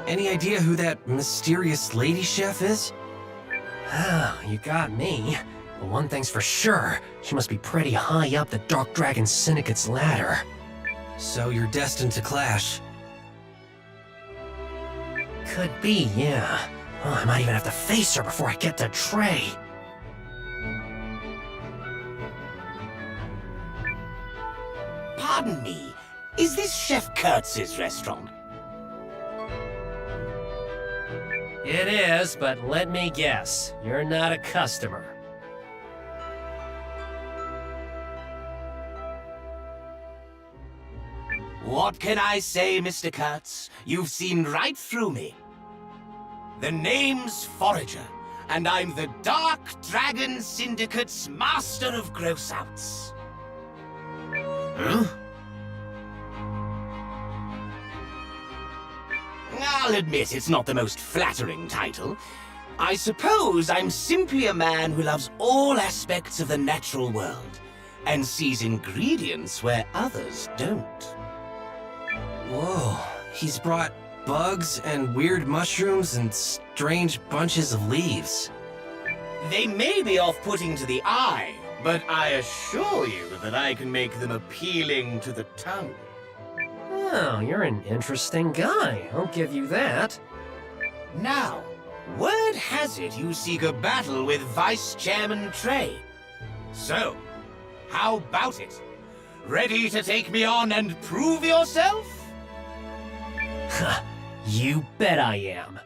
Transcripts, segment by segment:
Any idea who that mysterious lady chef is? Ah, you got me. But one thing's for sure, she must be pretty high up the Dark Dragon Syndicate's ladder. So you're destined to clash. Could be, yeah. Oh, I might even have to face her before I get to Trey. Pardon me, is this Chef Kurtz's restaurant? It is, but let me guess. You're not a customer. What can I say, Mr. Kurtz? You've seen right through me. The name's Forager, and I'm the Dark Dragon Syndicate's Master of Gross-Outs. Huh? I'll admit it's not the most flattering title. I suppose I'm simply a man who loves all aspects of the natural world, and sees ingredients where others don't. Whoa, he's brought bugs and weird mushrooms and strange bunches of leaves. They may be off-putting to the eye, but I assure you that I can make them appealing to the tongue. Oh, you're an interesting guy. I'll give you that. Now, word has it you seek a battle with Vice Chairman Trey. So, how about it? Ready to take me on and prove yourself? You bet I am.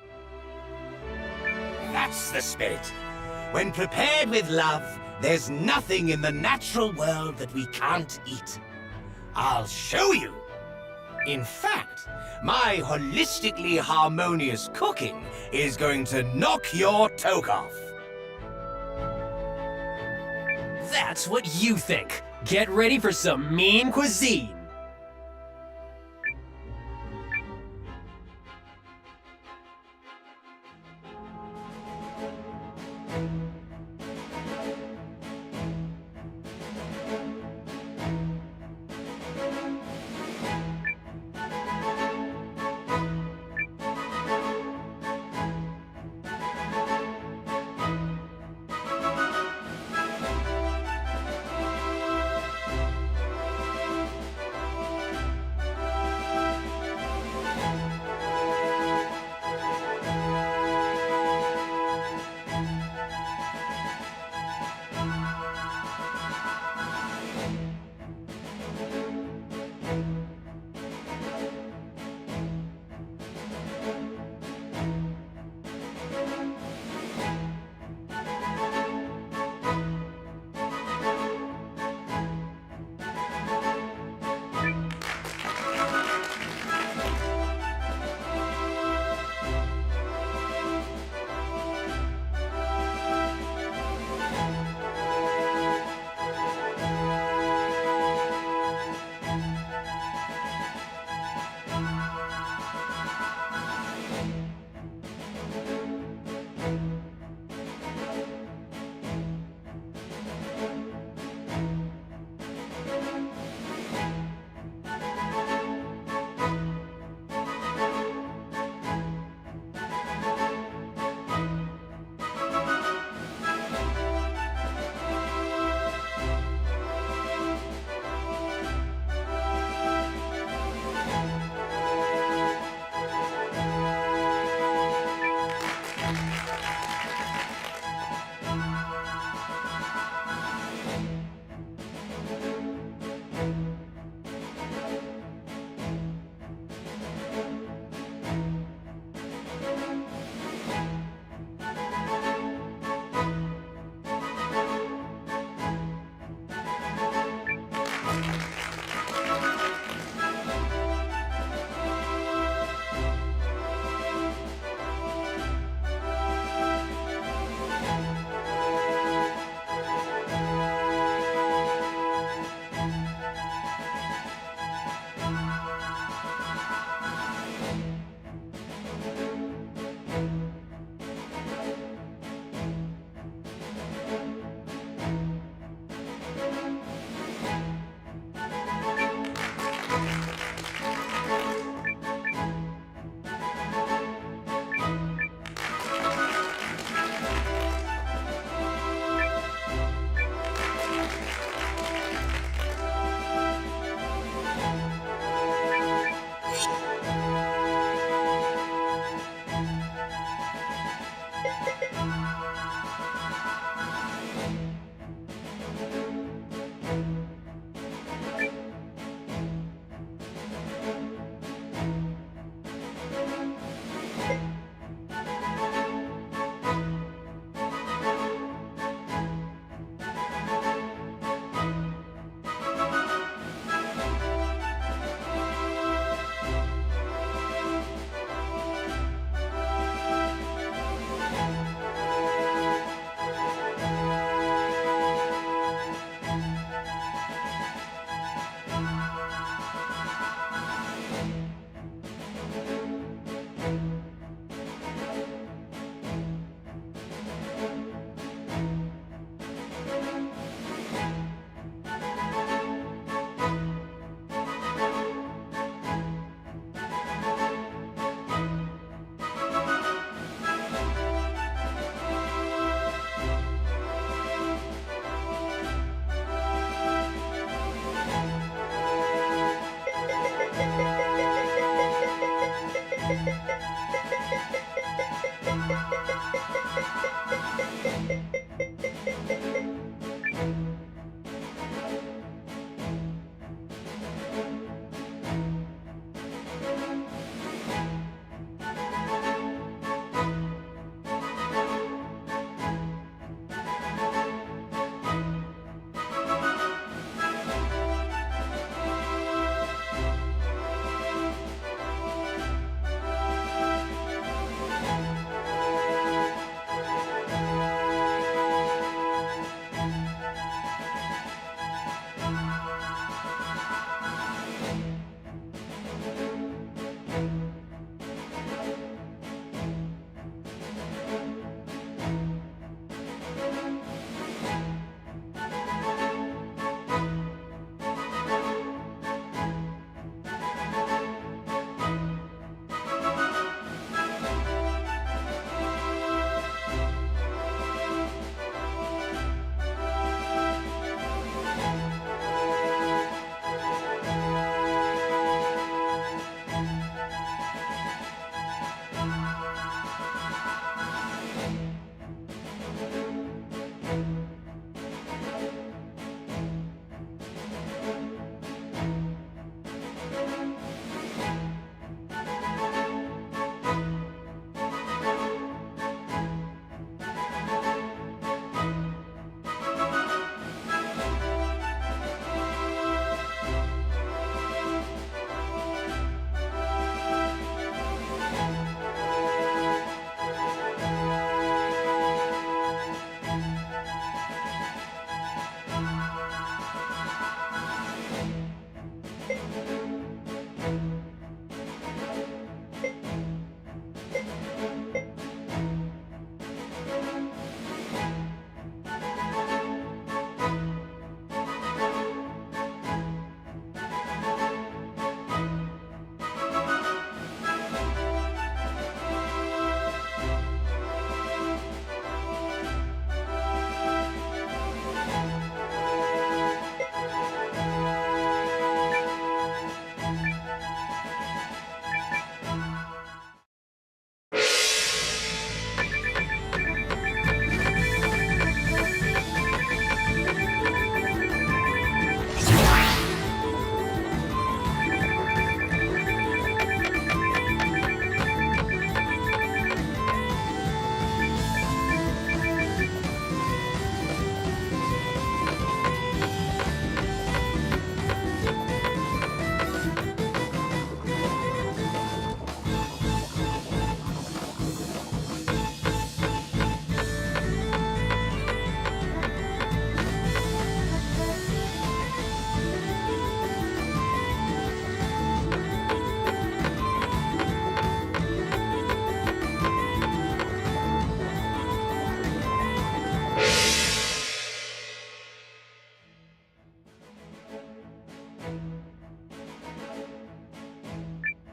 That's the spirit. When prepared with love, there's nothing in the natural world that we can't eat. I'll show you. In fact, my holistically harmonious cooking is going to knock your toque off. That's what you think. Get ready for some mean cuisine.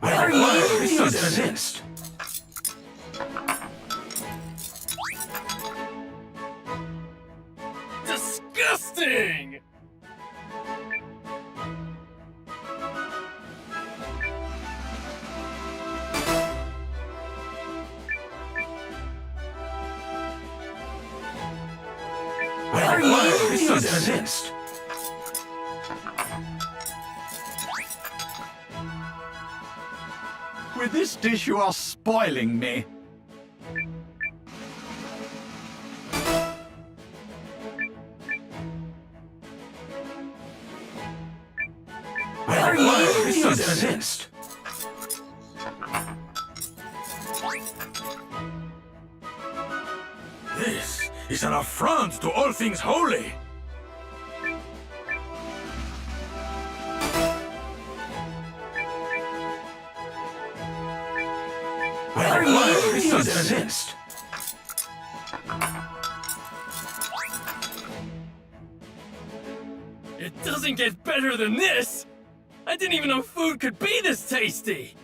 What are you using? Disgusting! What are you using? With this dish you are spoiling me. What are you using? This is an affront to all things holy! What are you using? It doesn't get better than this! I didn't even know food could be this tasty!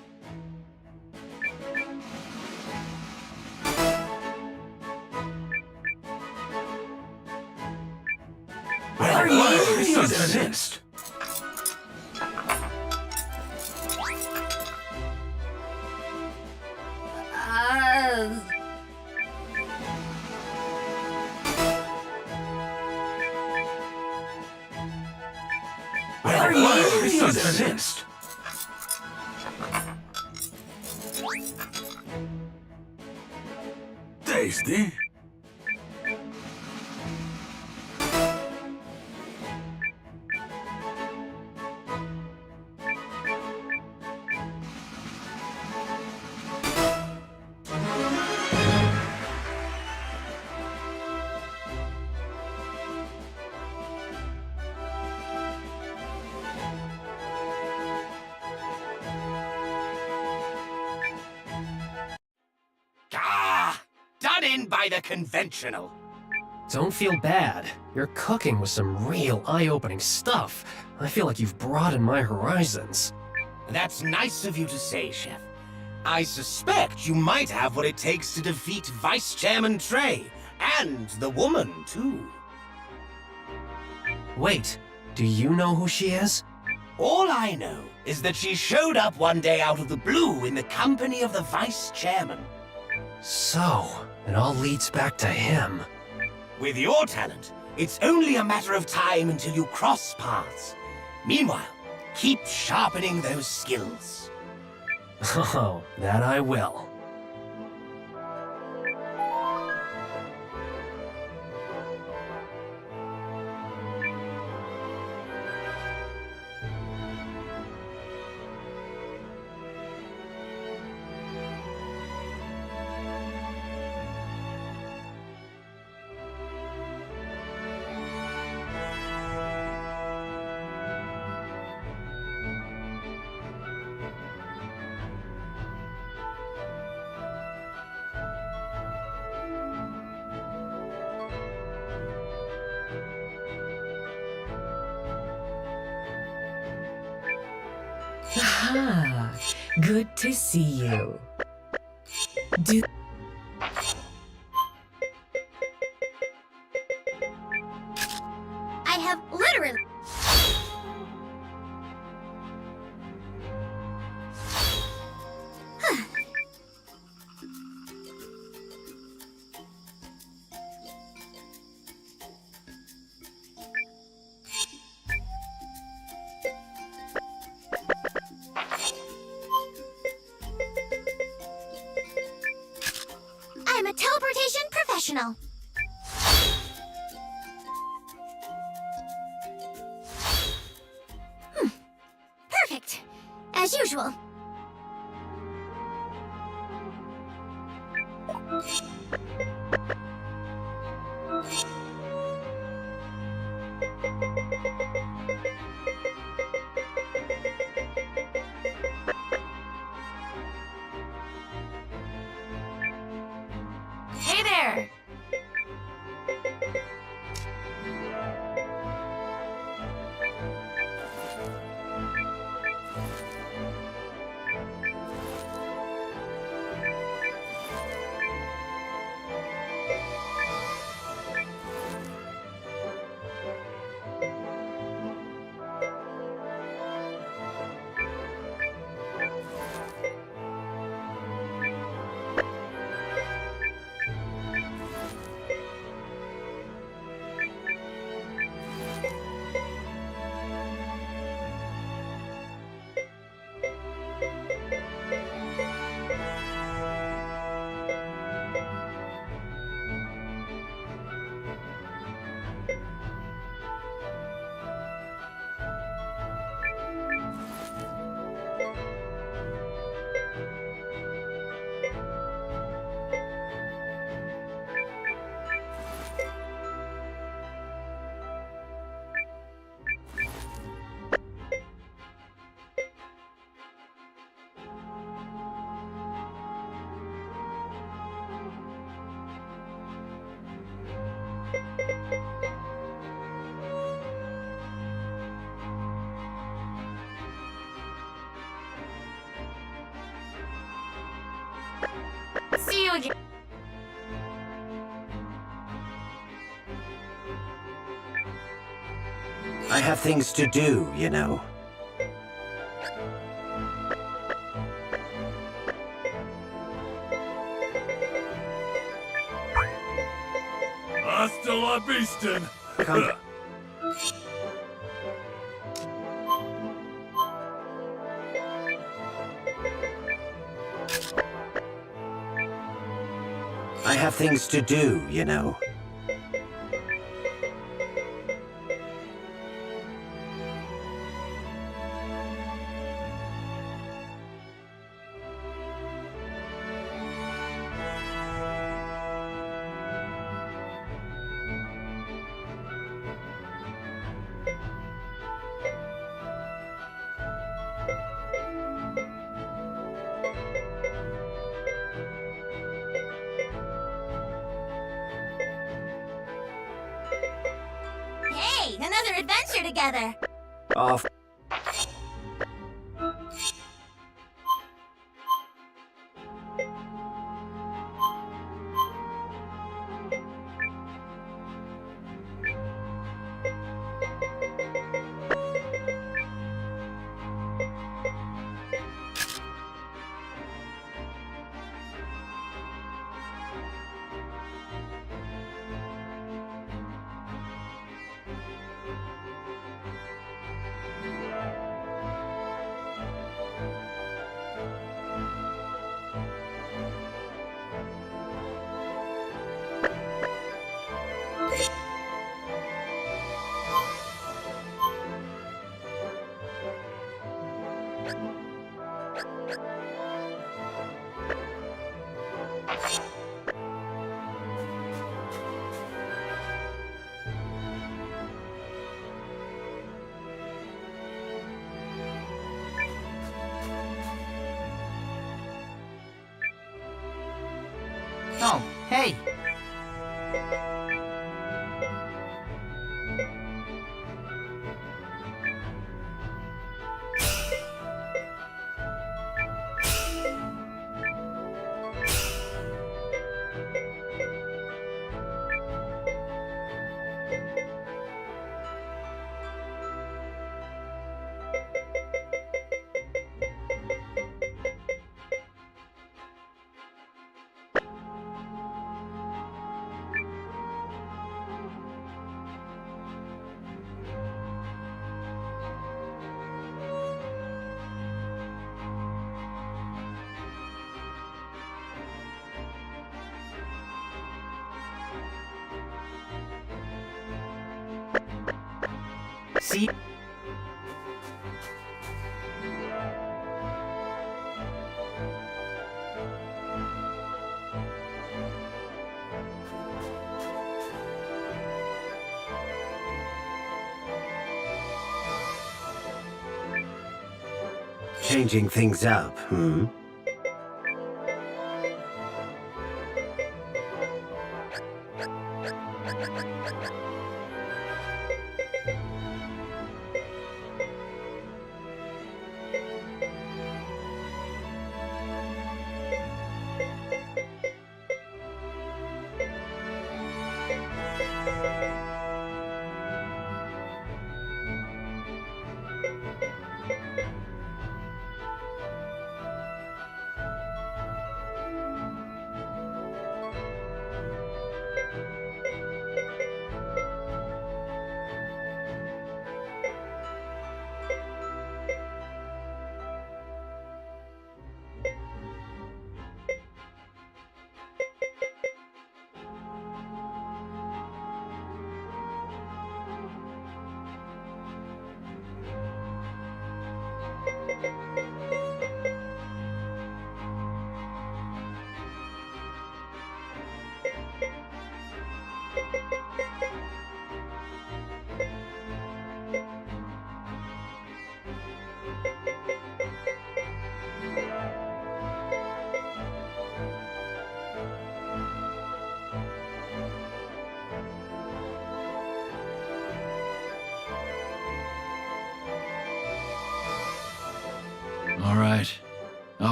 What are you using? What are you using? Tasty? Ah! Done in by the conventional. Don't feel bad. You're cooking with some real eye-opening stuff. I feel like you've broadened my horizons. That's nice of you to say, Chef. I suspect you might have what it takes to defeat Vice Chairman Trey, and the woman, too. Wait, do you know who she is? All I know is that she showed up one day out of the blue in the company of the Vice Chairman. So, it all leads back to him. With your talent, it's only a matter of time until you cross paths. Meanwhile, keep sharpening those skills. Oh, that I will. Ah, good to see you. I have literally... I'm a teleportation professional. Perfect. As usual. Hey there! See you again. I have things to do, you know. Hasta la vista. Come. I have things to do, you know. Hey, another adventure together. Off. Oh, hey! See? Changing things up, hmm?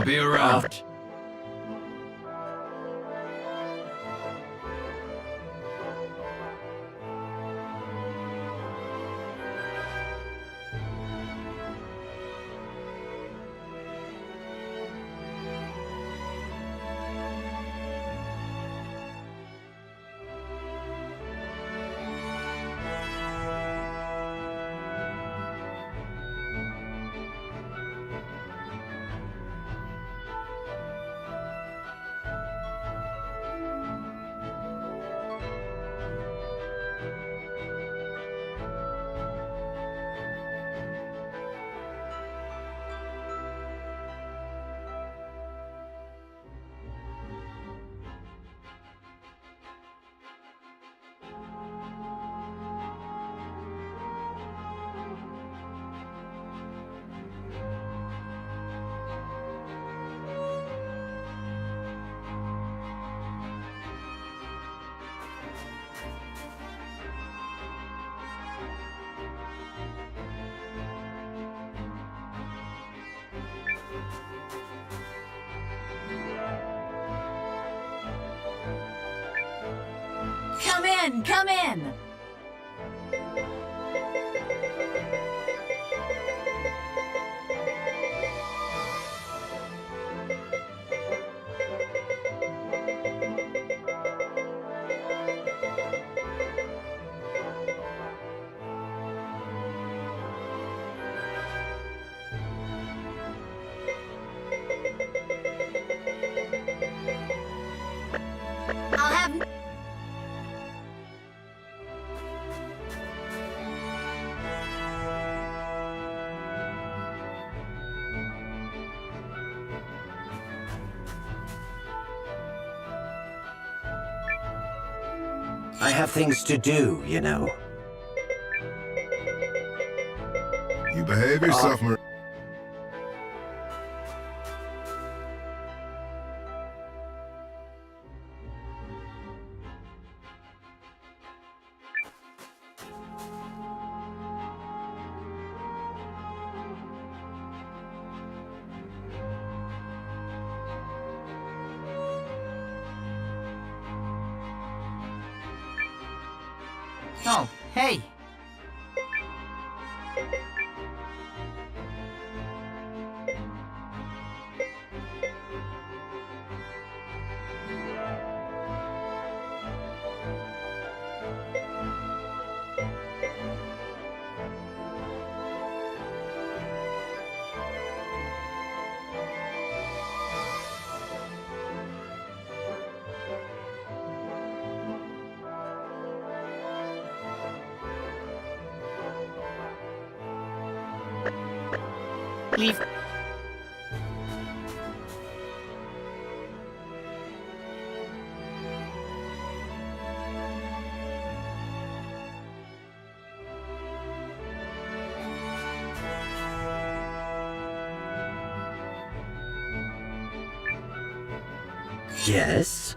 I'll be around. Come in, come in. I'll have. I have things to do, you know. You behave yourself, Marie. Oh, hey. Leave. Yes?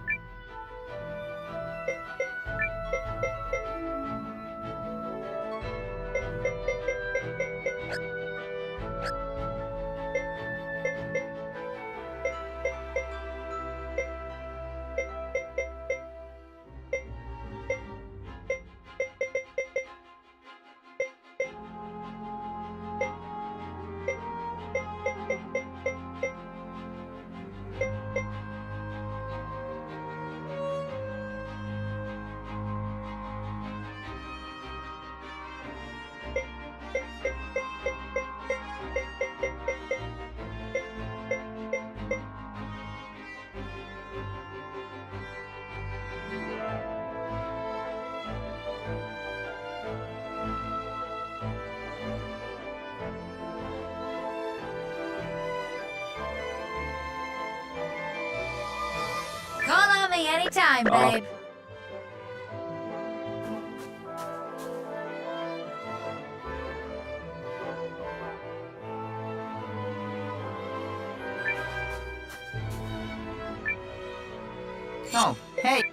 Call on me anytime, babe. Oh, hey.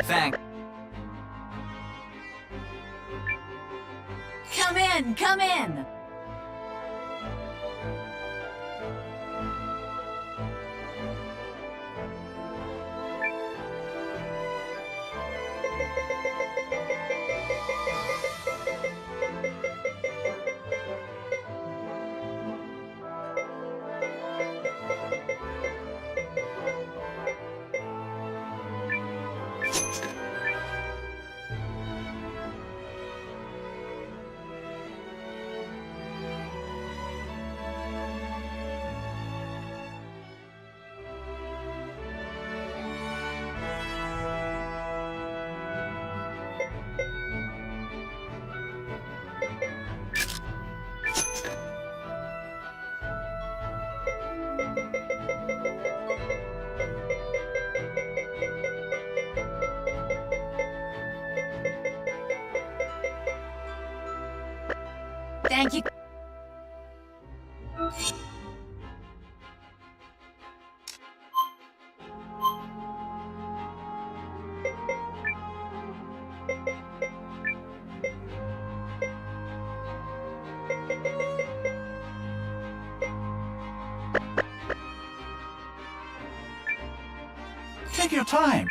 thanks. Come in, come in. Thank you. Take your time.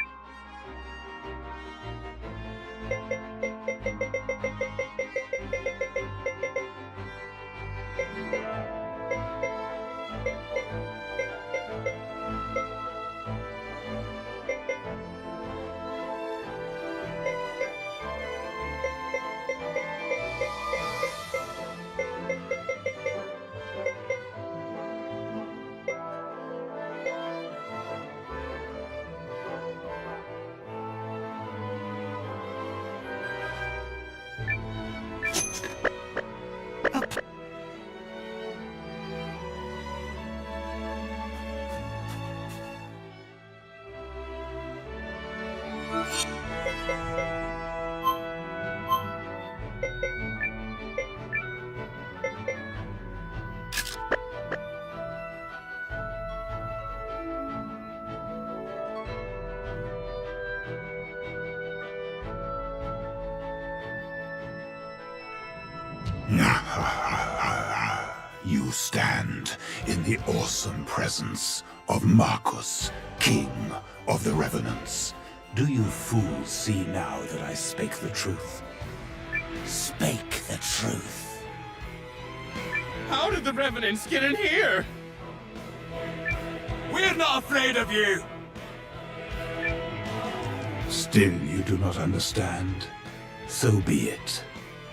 You stand in the awesome presence of Marcus, King of the Revenants. Do you fools see now that I spake the truth? Spake the truth. How did the Revenants get in here? We're not afraid of you! Still you do not understand? So be it.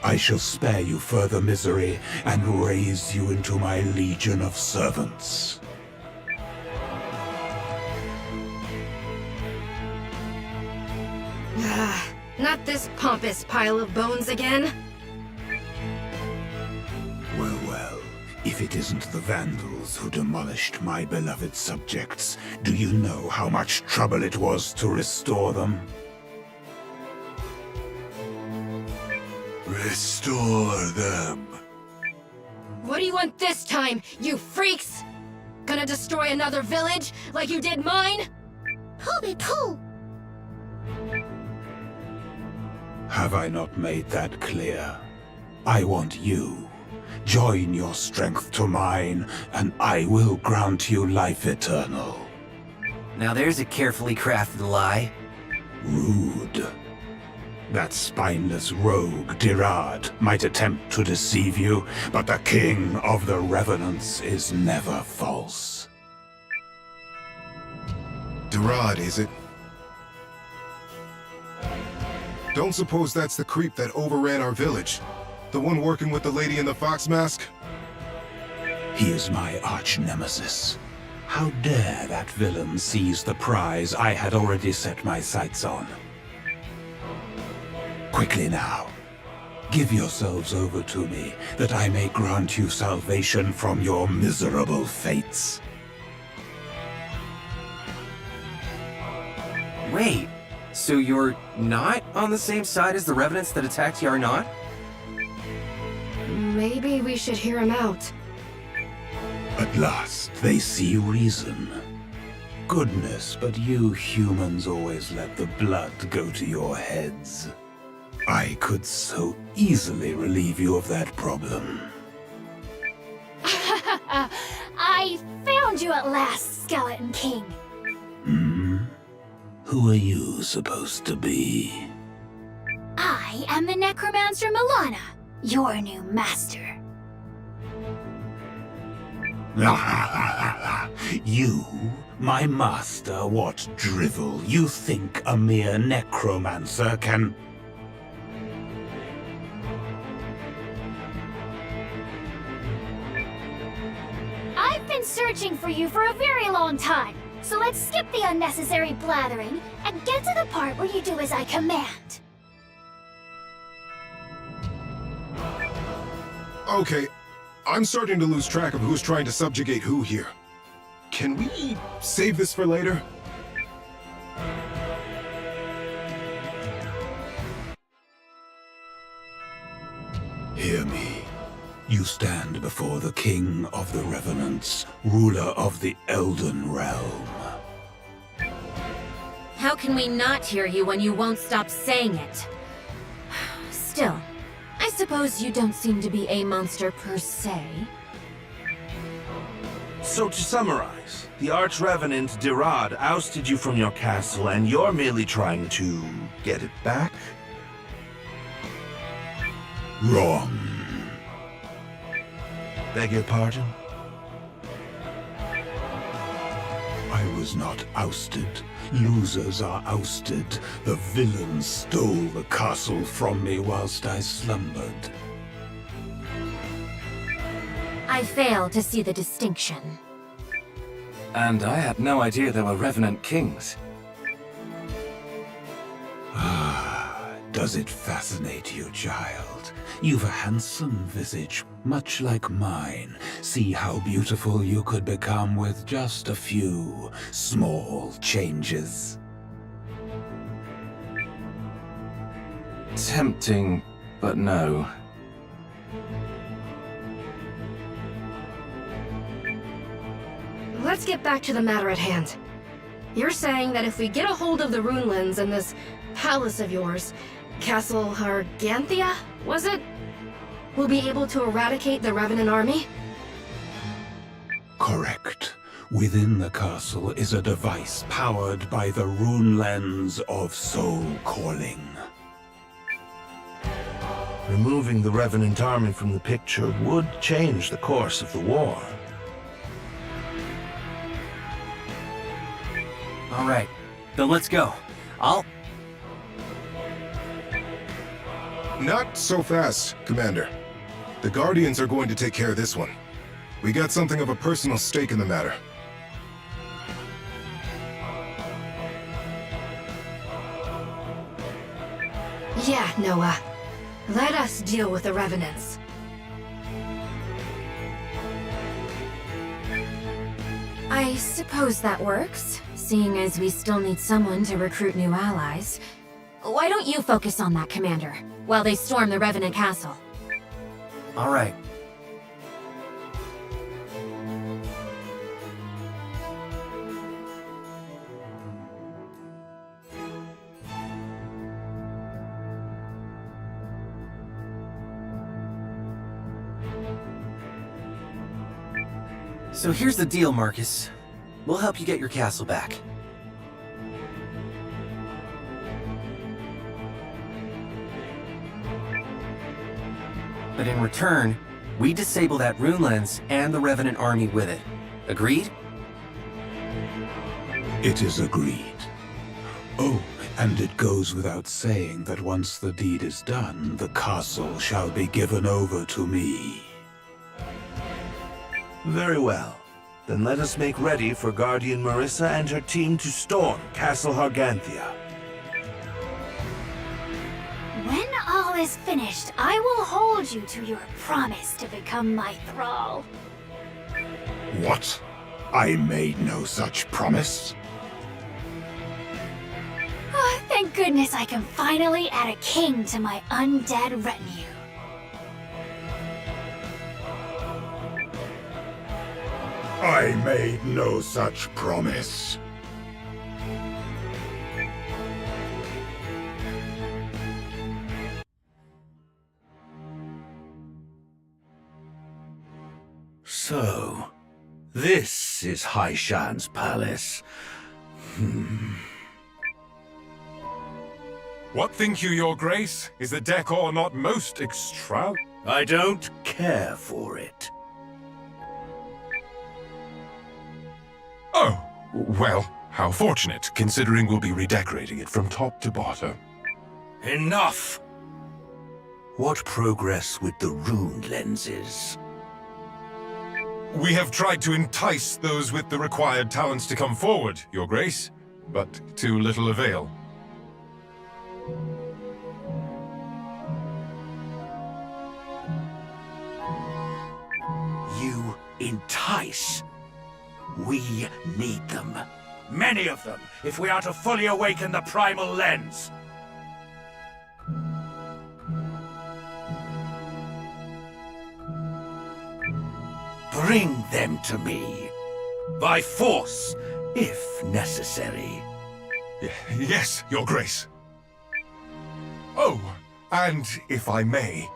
I shall spare you further misery and raise you into my legion of servants. Not this pompous pile of bones again. Well, well, if it isn't the Vandals who demolished my beloved subjects, do you know how much trouble it was to restore them? Restore them. What do you want this time, you freaks? Gonna destroy another village like you did mine? Pull. Have I not made that clear? I want you. Join your strength to mine, and I will grant you life eternal. Now there's a carefully crafted lie. Rude. That spineless rogue, Dirard, might attempt to deceive you, but the King of the Revenants is never false. Durad, is it? Don't suppose that's the creep that overran our village? The one working with the lady in the fox mask? He is my arch-nemesis. How dare that villain seize the prize I had already set my sights on? Quickly now, give yourselves over to me, that I may grant you salvation from your miserable fates. Wait, so you're not on the same side as the Revenants that attacked Yarnot? Maybe we should hear him out. At last, they see reason. goodness, but you humans always let the blood go to your heads. I could so easily relieve you of that problem. I found you at last, Skeleton King. Who are you supposed to be? I am the Necromancer Milana, your new master. You, my master, what drivel? You think a mere necromancer can... I've been searching for you for a very long time, so let's skip the unnecessary blathering and get to the part where you do as I command. Okay, I'm starting to lose track of who's trying to subjugate who here. Can we save this for later? Hear me. You stand before the King of the Revenants, ruler of the Elden Realm. How can we not hear you when you won't stop saying it? Still, I suppose you don't seem to be a monster per se. So to summarize, the Arch-Revenant Dirad ousted you from your castle and you're merely trying to get it back? Wrong. Beg your pardon? I was not ousted. Losers are ousted. The villains stole the castle from me whilst I slumbered. I fail to see the distinction. And I had no idea there were Revenant Kings. Does it fascinate you, child? You've a handsome visage, much like mine. See how beautiful you could become with just a few small changes. Tempting, but no. Let's get back to the matter at hand. You're saying that if we get a hold of the Runelands and this palace of yours, Castle Harganthia, was it? We'll be able to eradicate the Revenant army? Correct. Within the castle is a device powered by the rune lens of soul calling. Removing the Revenant army from the picture would change the course of the war. All right, then let's go. Not so fast, Commander. The Guardians are going to take care of this one. We got something of a personal stake in the matter. Yeah, Noah. Let us deal with the Revenants. I suppose that works, seeing as we still need someone to recruit new allies. Why don't you focus on that, Commander, while they storm the Revenant Castle? All right. So here's the deal, Marcus. We'll help you get your castle back. But in return, we disable that rune lens and the Revenant army with it. Agreed? It is agreed. Oh, and it goes without saying that once the deed is done, the castle shall be given over to me. Very well. Then let us make ready for Guardian Marissa and her team to storm Castle Harganthia. When all is finished, I will hold you to your promise to become my thrall. What? I made no such promise. Oh, thank goodness I can finally add a king to my undead retinue. I made no such promise. So, this is Haishan's palace. What think you, Your Grace? Is the decor not most extravagant? I don't care for it. Oh, well, how fortunate, considering we'll be redecorating it from top to bottom. Enough! What progress with the rune lenses? We have tried to entice those with the required talents to come forward, Your Grace, but to little avail. You entice. We need them. Many of them, if we are to fully awaken the primal lens. Bring them to me. By force, if necessary. Yes, Your Grace. Oh, and if I may,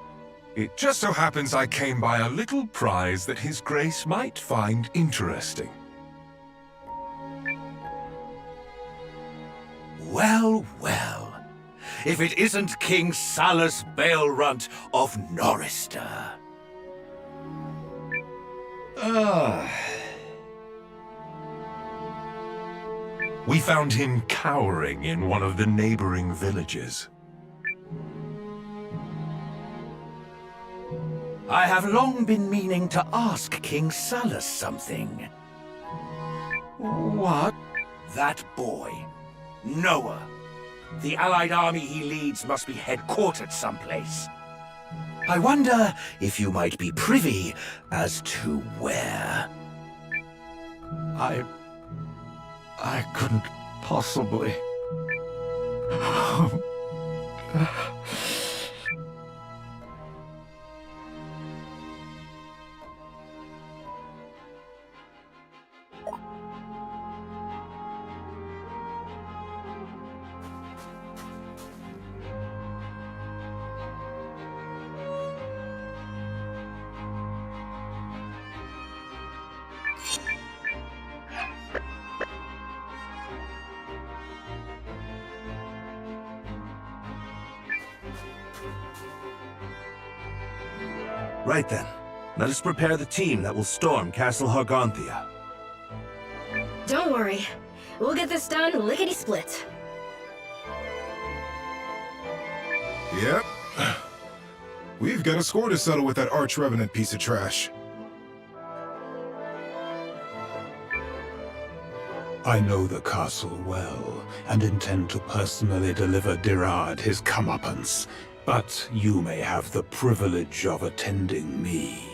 it just so happens I came by a little prize that His Grace might find interesting. Well, well. If it isn't King Salus Baelrunt of Norrister. We found him cowering in one of the neighboring villages. I have long been meaning to ask King Salus something. What? That boy, Noah. The allied army he leads must be headquartered someplace. I wonder if you might be privy as to where. I couldn't possibly. Right then. Let us prepare the team that will storm Castle Hargonthia. Don't worry. We'll get this done lickety-split. Yep. We've got a score to settle with that arch-revenant piece of trash. I know the castle well, and intend to personally deliver Dirad his comeuppance. But you may have the privilege of attending me.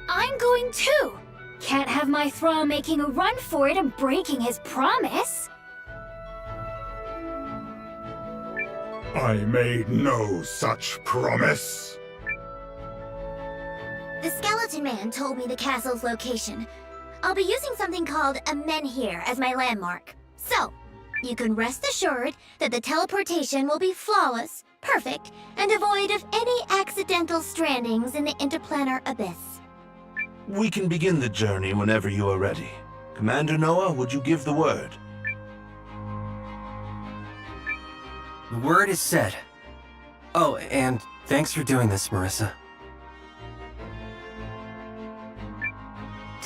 I'm going too. Can't have my thrall making a run for it and breaking his promise. I made no such promise. The skeleton man told me the castle's location. I'll be using something called a menhir as my landmark. So, you can rest assured that the teleportation will be flawless, perfect, and devoid of any accidental strandings in the interplanar abyss. We can begin the journey whenever you are ready. Commander Noah, would you give the word? The word is said. Oh, and thanks for doing this, Marissa.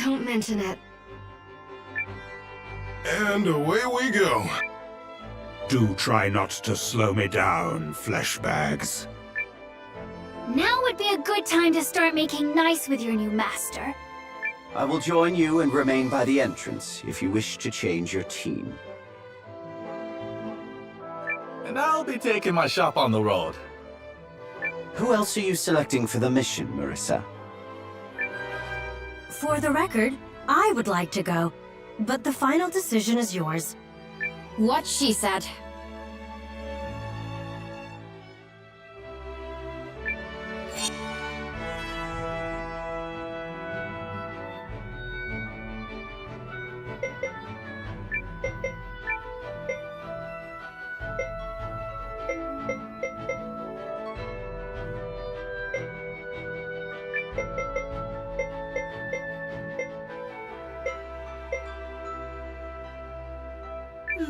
Don't mention it. And away we go. Do try not to slow me down, fleshbags. Now would be a good time to start making nice with your new master. I will join you and remain by the entrance if you wish to change your team. And I'll be taking my shop on the road. Who else are you selecting for the mission, Marissa? For the record, I would like to go, but the final decision is yours. What she said.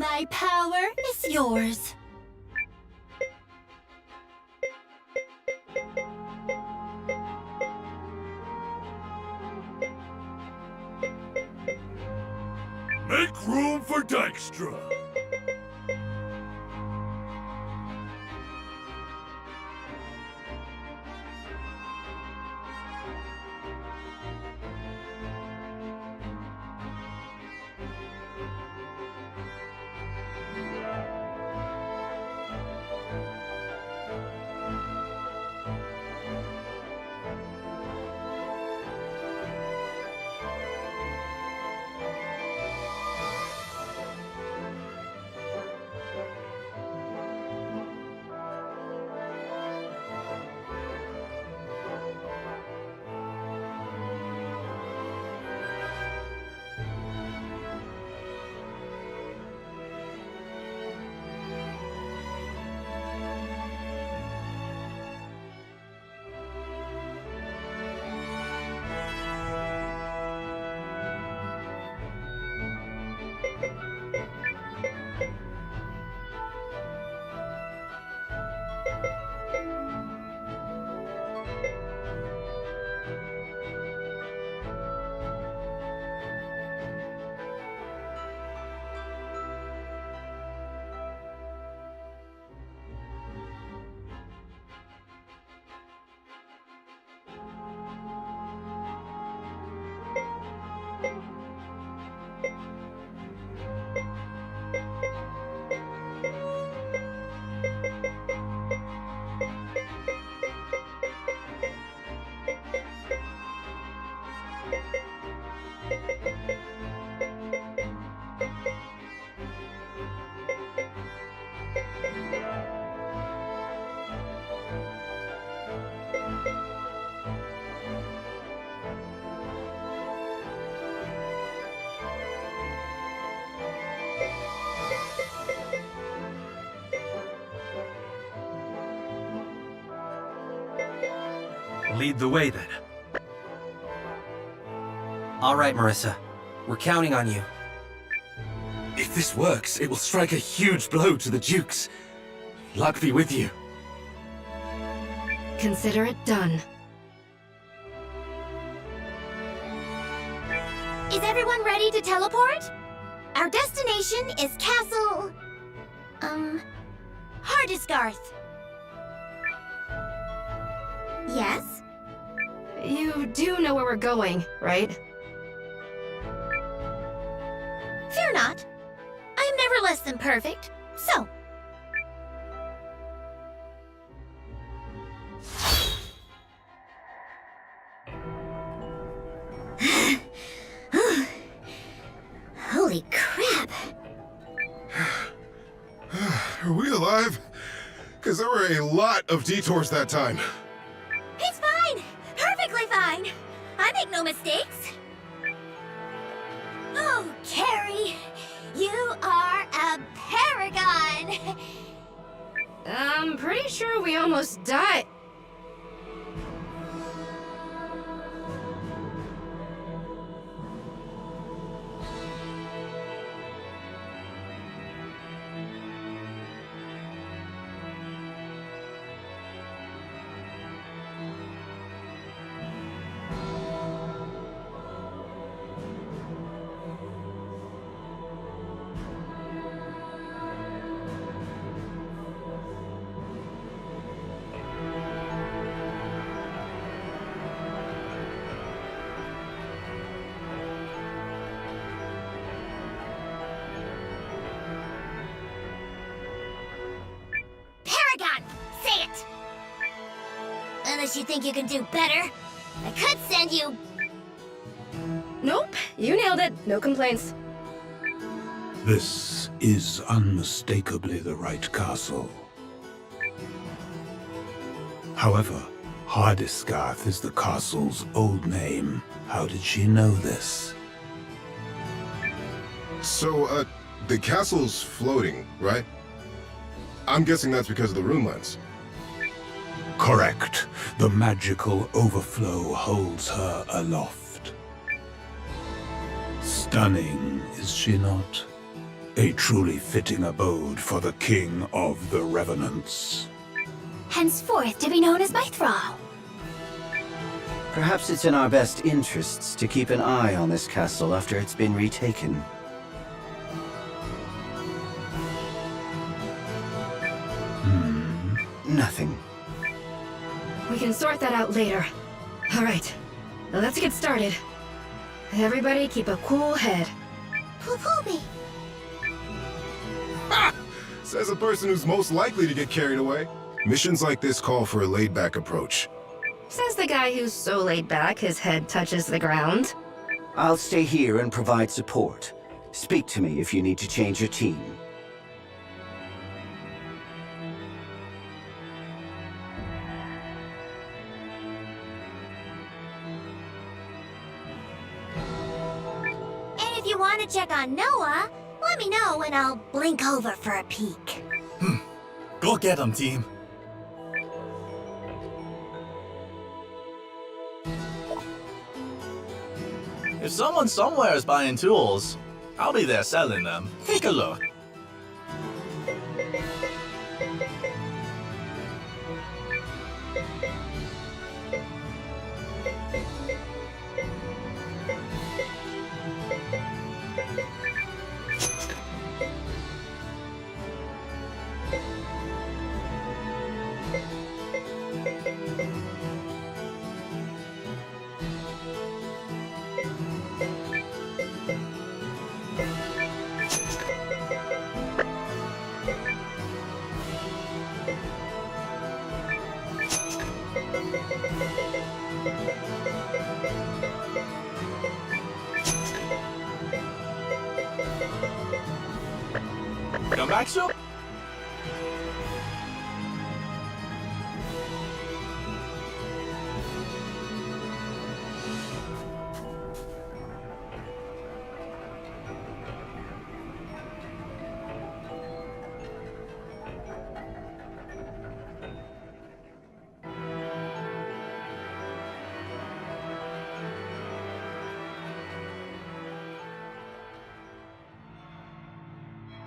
My power is yours. Make room for Dijkstra. Lead the way, then. All right, Marissa. We're counting on you. If this works, it will strike a huge blow to the Dukes. Luck be with you. Consider it done. Is everyone ready to teleport? Our destination is Castle... Hardisgarth. Yes? You do know where we're going, right? Fear not. I am never less than perfect, so... Holy crap! Are we alive? Because there were a lot of detours that time. It's fine! Perfectly fine! I make no mistakes! Oh, Carrie! You are a paragon! I'm pretty sure we almost died. Paragon! Say it! Unless you think you can do better. I could send you... Nope, you nailed it. No complaints. This is unmistakably the right castle. However, Hardisgarth is the castle's old name. How did she know this? So, the castle's floating, right? I'm guessing that's because of the rune lens. Correct. The magical overflow holds her aloft. Stunning, is she not? A truly fitting abode for the King of the Revenants. Henceforth to be known as my thrall. Perhaps it's in our best interests to keep an eye on this castle after it's been retaken. Nothing. We can sort that out later. Alright, let's get started. Everybody keep a cool head. Poo-poo-me. Says a person who's most likely to get carried away. Missions like this call for a laid-back approach. Says the guy who's so laid back his head touches the ground. I'll stay here and provide support. Speak to me if you need to change your team. And if you want to check on Noah, let me know and I'll blink over for a peek. Go get him, team. If someone somewhere is buying tools, I'll be there selling them. Take a look. Come back soon.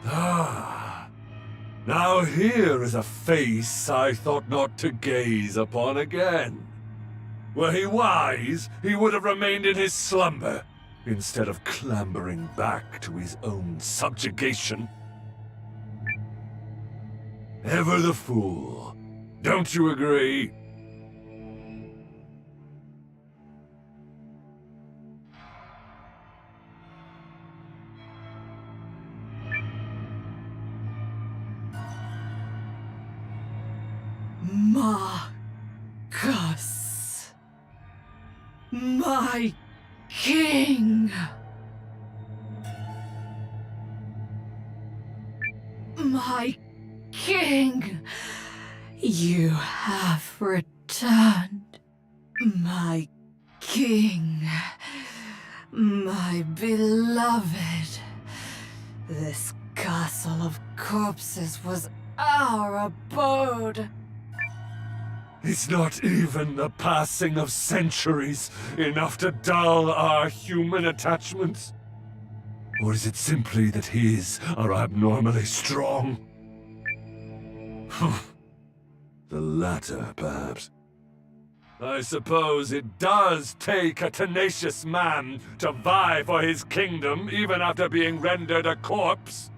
Ah, now here is a face I thought not to gaze upon again. Were he wise, he would have remained in his slumber, instead of clambering back to his own subjugation. Ever the fool. Don't you agree? Marcus, my king. My king, you have returned. My king, my beloved. This castle of corpses was our abode. It's not even the passing of centuries enough to dull our human attachments? Or is it simply that his are abnormally strong? The latter, perhaps. I suppose it does take a tenacious man to vie for his kingdom even after being rendered a corpse.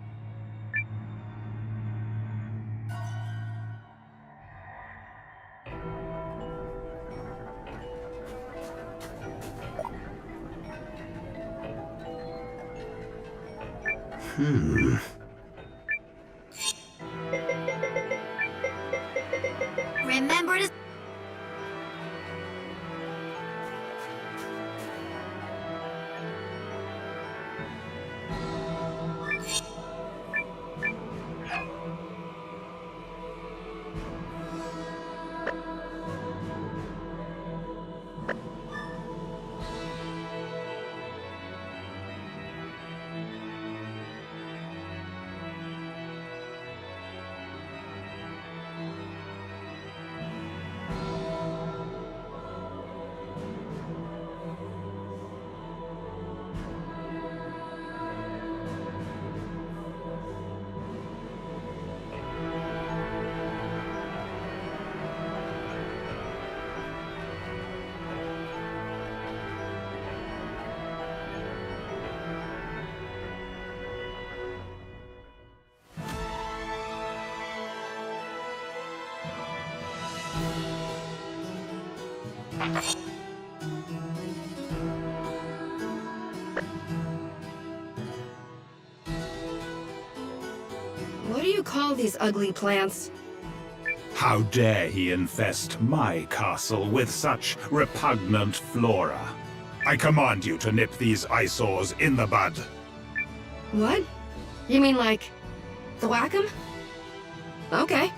Remember to... What do you call these ugly plants? How dare he infest my castle with such repugnant flora? I command you to nip these eyesores in the bud. What? You mean like... thwack 'em? Okay.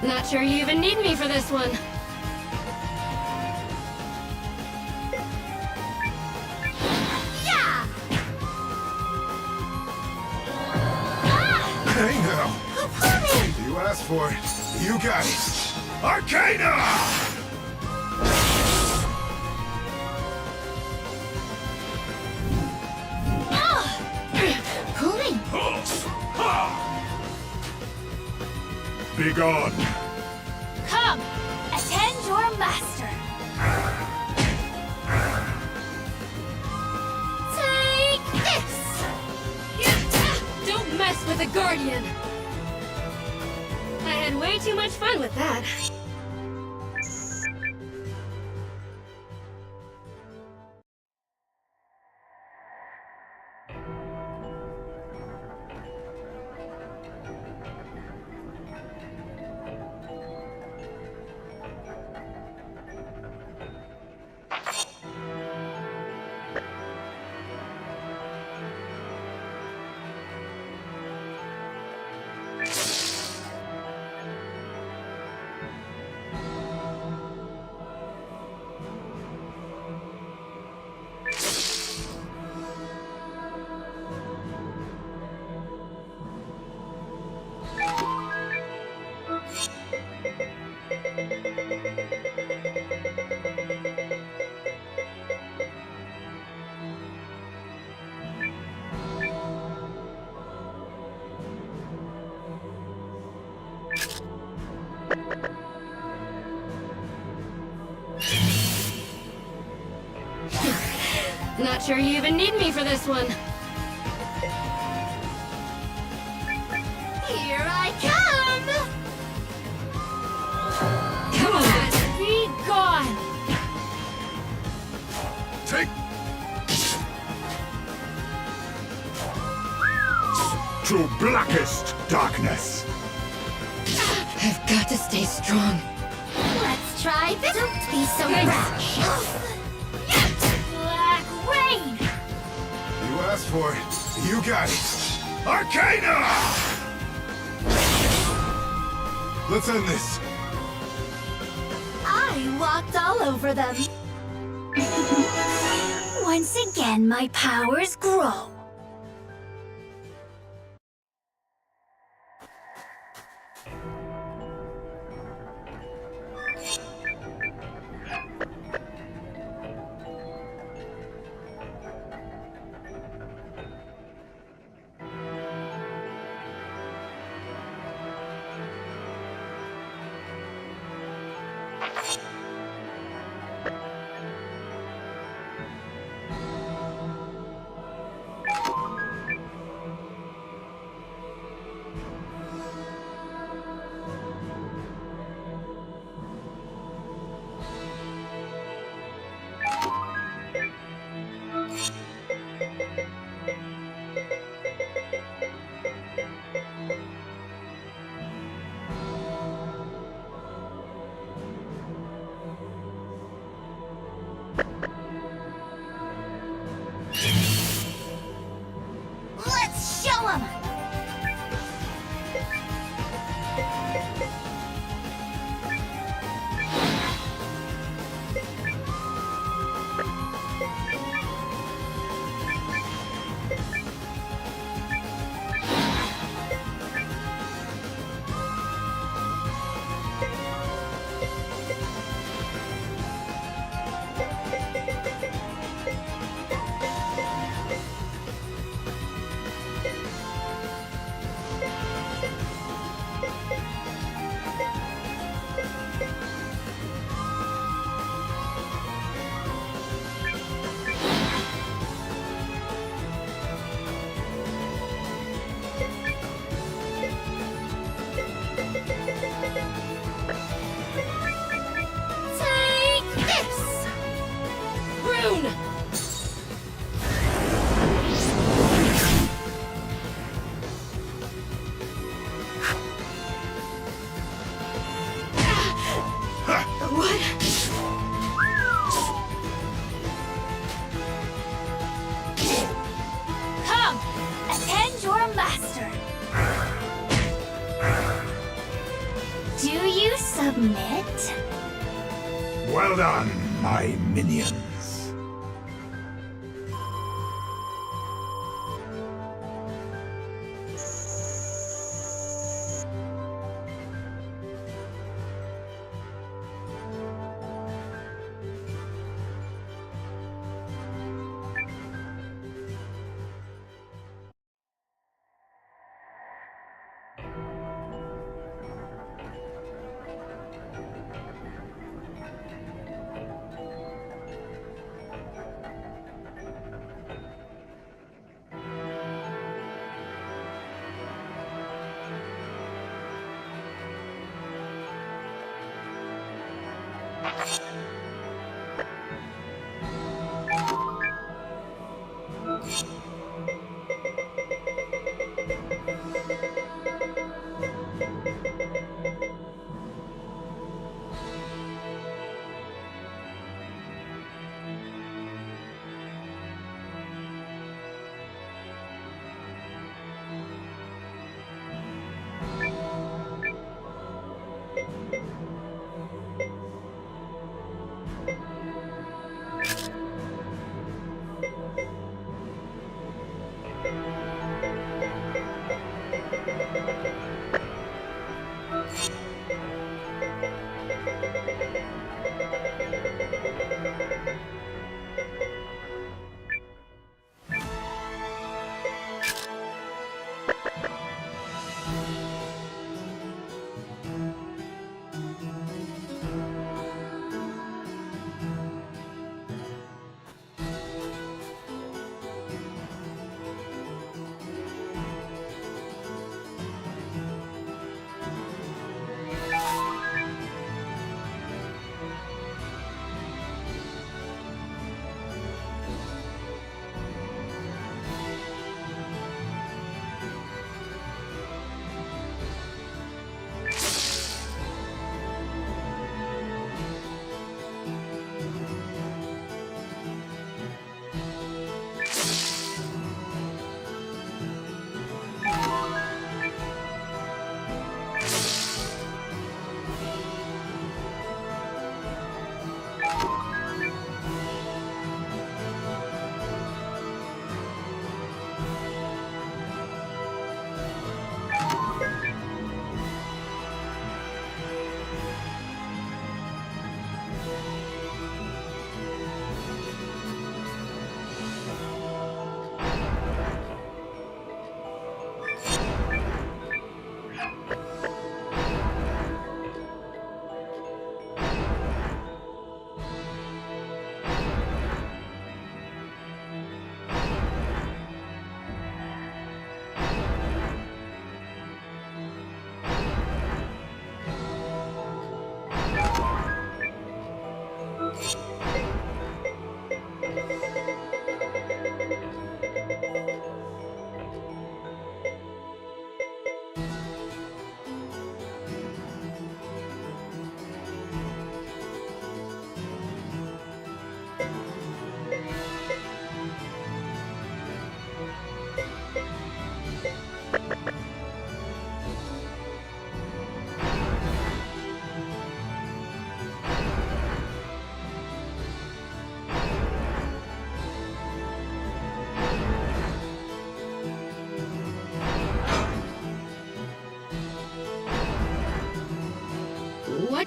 Not sure you even need me for this one. Yeah! Hey now! You asked for it. You got it. Arcana! Pulling! Be gone. Come! Attend your master! Take this! Don't mess with the Guardian! I had way too much fun with that. Not sure you even need me for this one. Here I come! Come on, be gone! Take... to blackest darkness. I've got to stay strong. Let's try this. Don't be so Thanks. rash. Black for it. You got it. Arcana! Let's end this. I walked all over them. Once again, my powers grow. Let's show 'em! Take this! Rune! What? Come! Attend your master! Do you submit? Well done, my minions.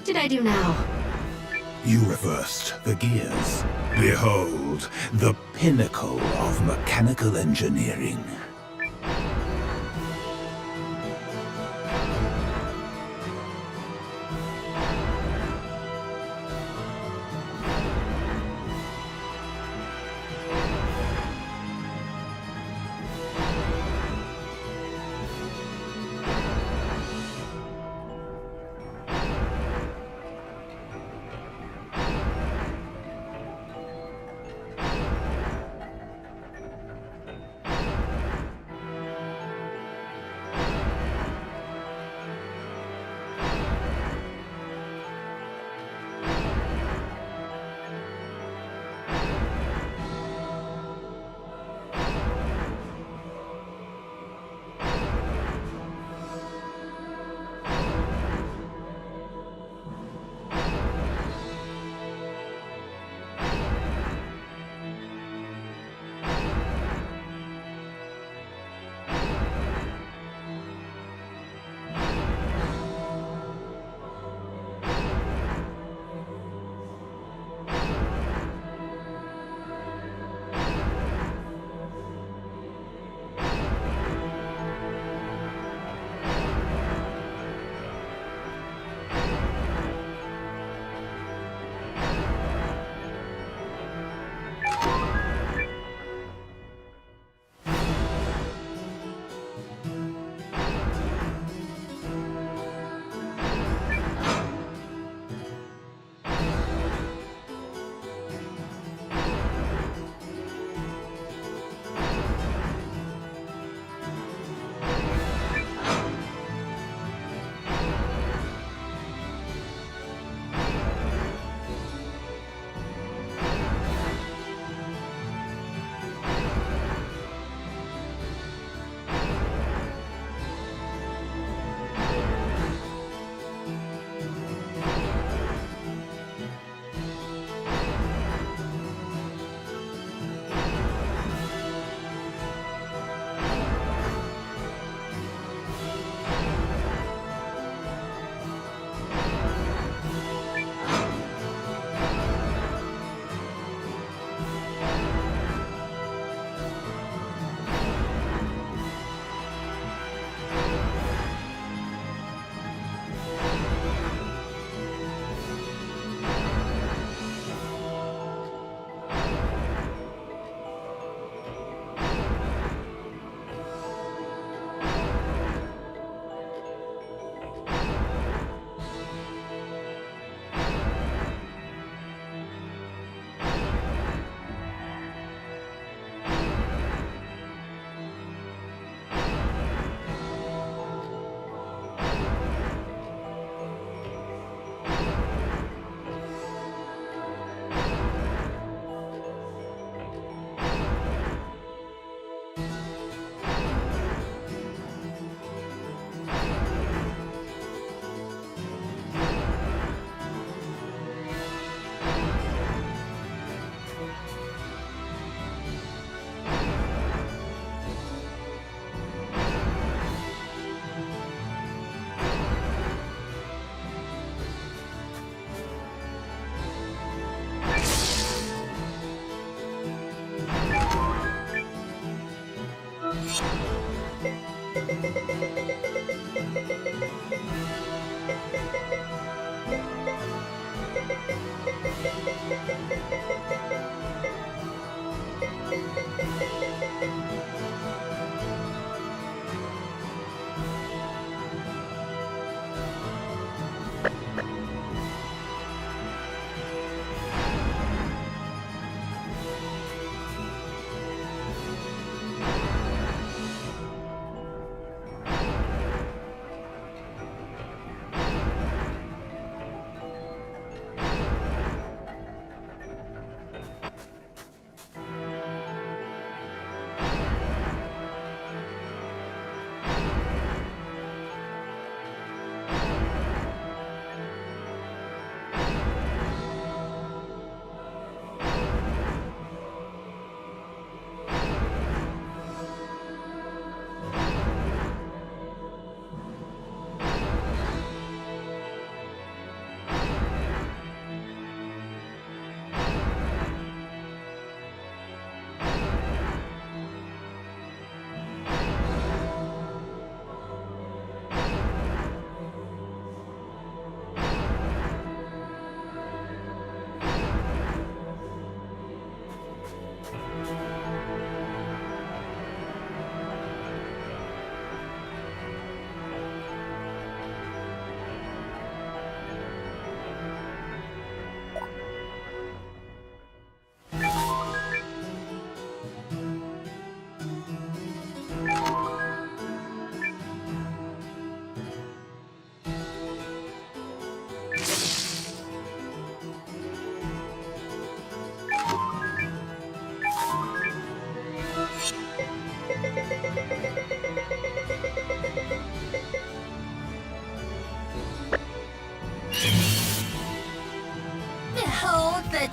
What did I do now? You reversed the gears. Behold, the pinnacle of mechanical engineering.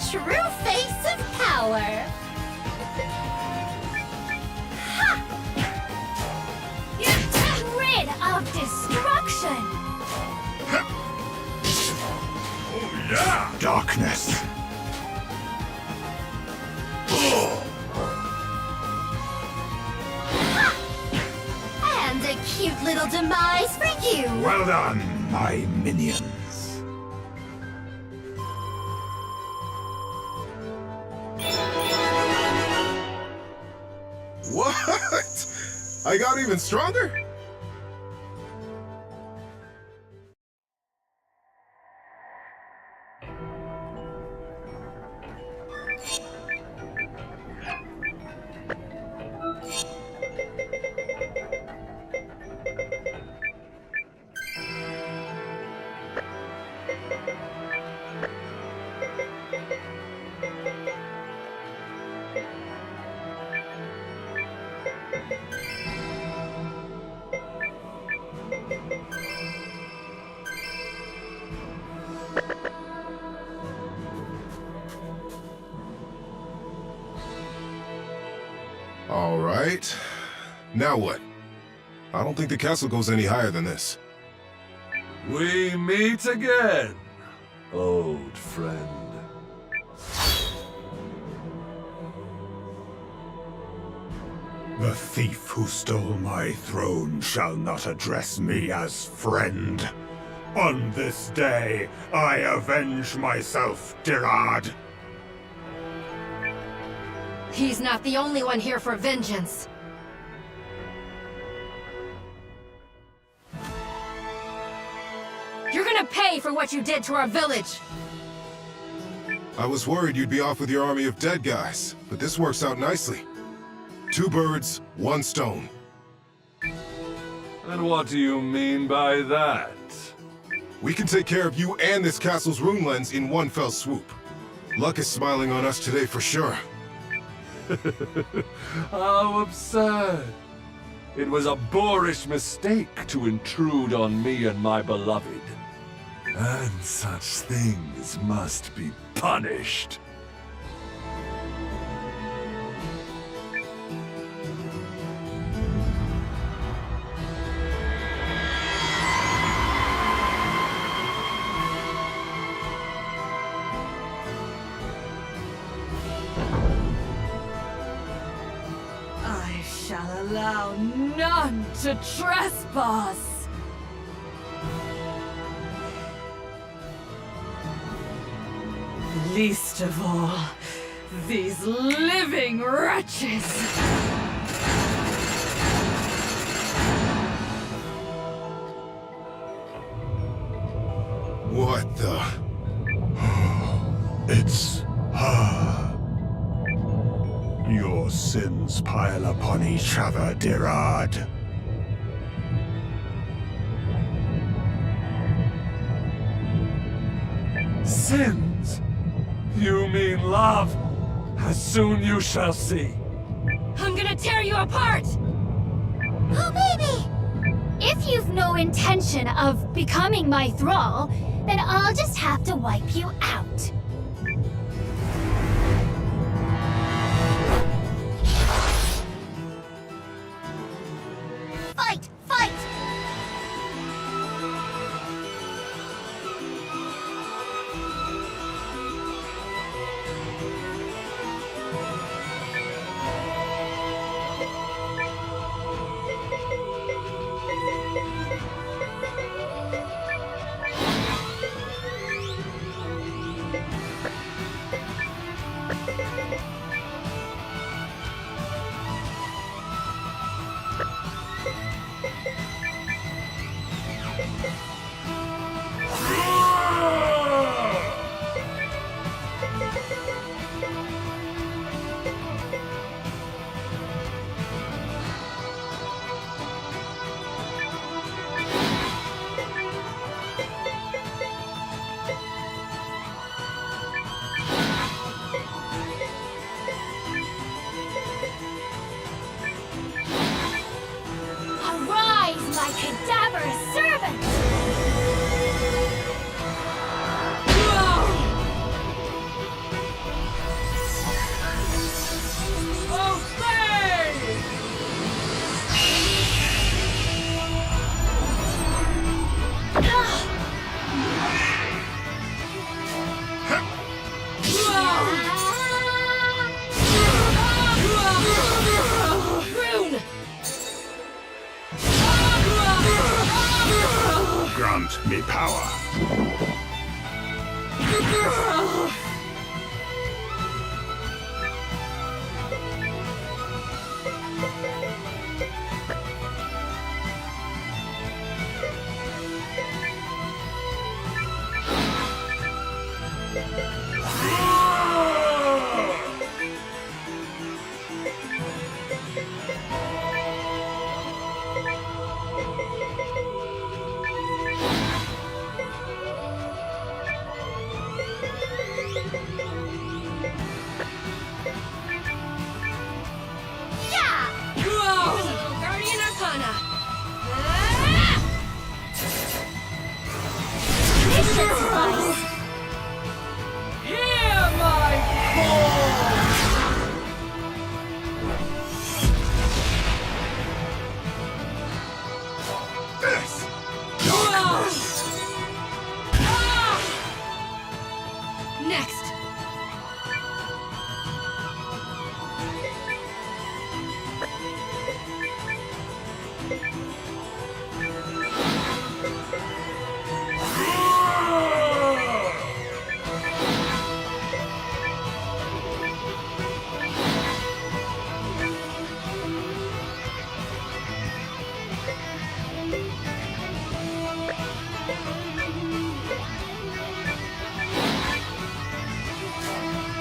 true face of power. Ha! Grid of destruction. Yeah! Darkness! And a cute little demise for you. Well done, my minions. What? I got even stronger? All right. Now what? I don't think the castle goes any higher than this. We meet again, old friend. The thief who stole my throne shall not address me as friend. On this day, I avenge myself, Dirad. He's not the only one here for vengeance. You're gonna pay for what you did to our village! I was worried you'd be off with your army of dead guys, but this works out nicely. 2 birds, 1 stone. And what do you mean by that? We can take care of you and this castle's rune lens in one fell swoop. Luck is smiling on us today for sure. How absurd! It was a boorish mistake to intrude on me and my beloved. And such things must be punished. I shall allow none to trespass. Least of all, these living wretches. What the? It's her. Your sins pile upon each other, Dirad. Sins? You mean love? As soon you shall see. I'm gonna tear you apart! Oh, baby! If you've no intention of becoming my thrall, then I'll just have to wipe you out. Fight! Fight! want me power? Guardian Arcana. Hear my call! This! Next.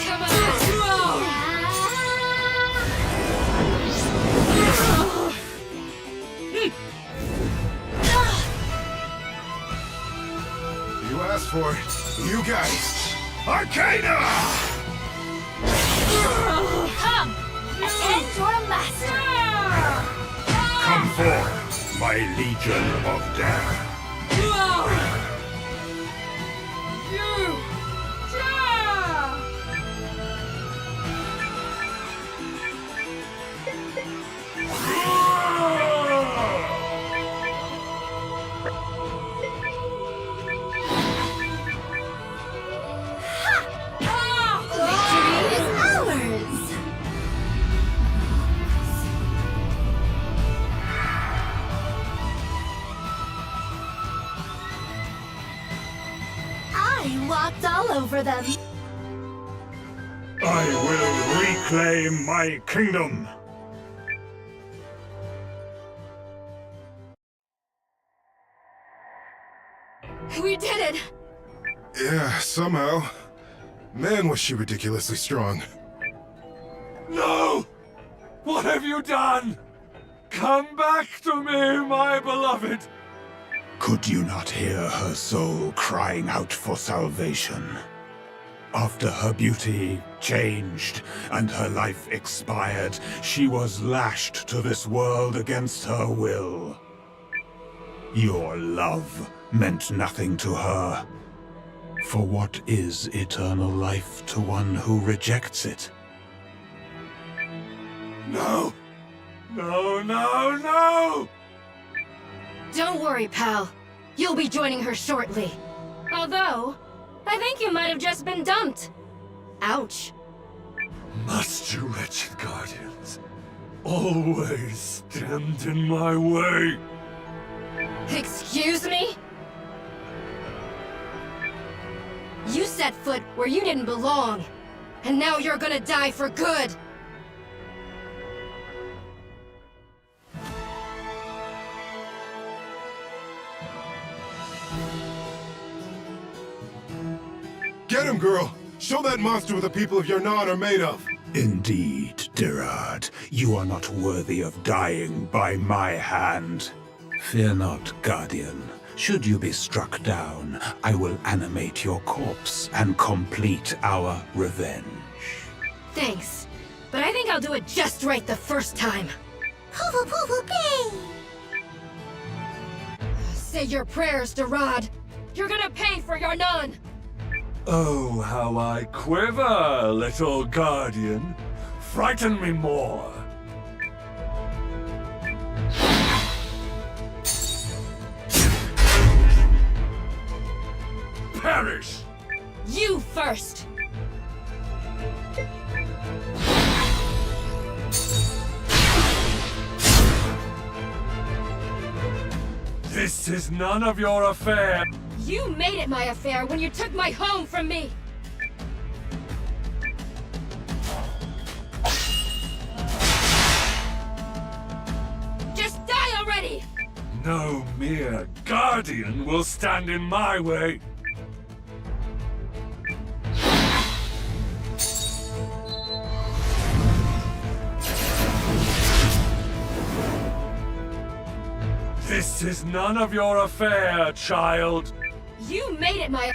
Come You asked for it. You got it. Arcana! Come! End your master! Come forth, my legion of death. Victory is ours! I walked all over them. I will reclaim my kingdom. We did it! Yeah, somehow. Man, was she ridiculously strong. No! What have you done? Come back to me, my beloved! Could you not hear her soul crying out for salvation? After her beauty changed and her life expired, she was lashed to this world against her will. Your love meant nothing to her. For what is eternal life to one who rejects it? No! No, no, no! Don't worry, pal. You'll be joining her shortly. Although, I think you might have just been dumped. Ouch. Must you wretched guardians always stand in my way? Excuse me? You set foot where you didn't belong, and now you're gonna die for good. Get him, girl! Show that monster what the people of Yarnan are made of! Indeed, Dirad, you are not worthy of dying by my hand. Fear not, Guardian. Should you be struck down, I will animate your corpse and complete our revenge. Thanks, but I think I'll do it just right the first time. Poofa poofa pee! Say your prayers, Dirad. You're gonna pay for your nun. Oh, how I quiver, little guardian. Frighten me more. Perish! You first! This This is none of your affair. You made it my affair when you took my home from me! Just die already! No mere guardian will stand in my way. This is none of your affair, child. You made it my...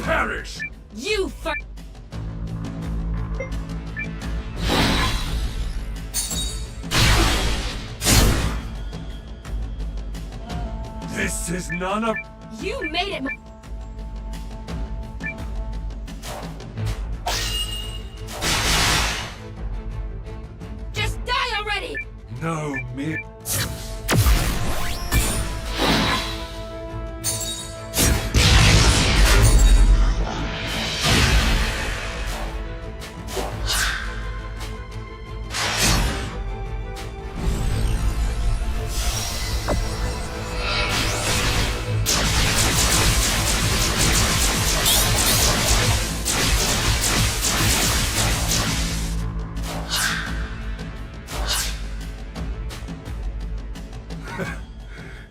Perish! You fir... This is none of... You made it my... Just die already! No mere...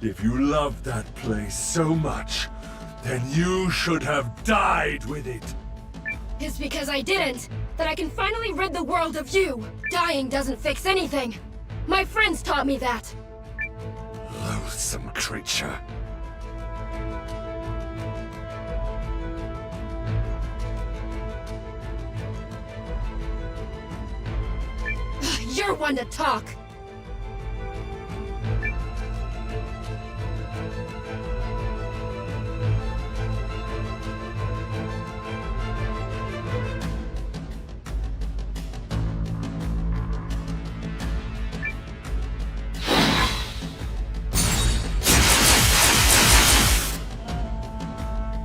If you loved that place so much, then you should have died with it. It's because I didn't that I can finally rid the world of you. Dying doesn't fix anything. My friends taught me that. Loathsome creature. You're one to talk.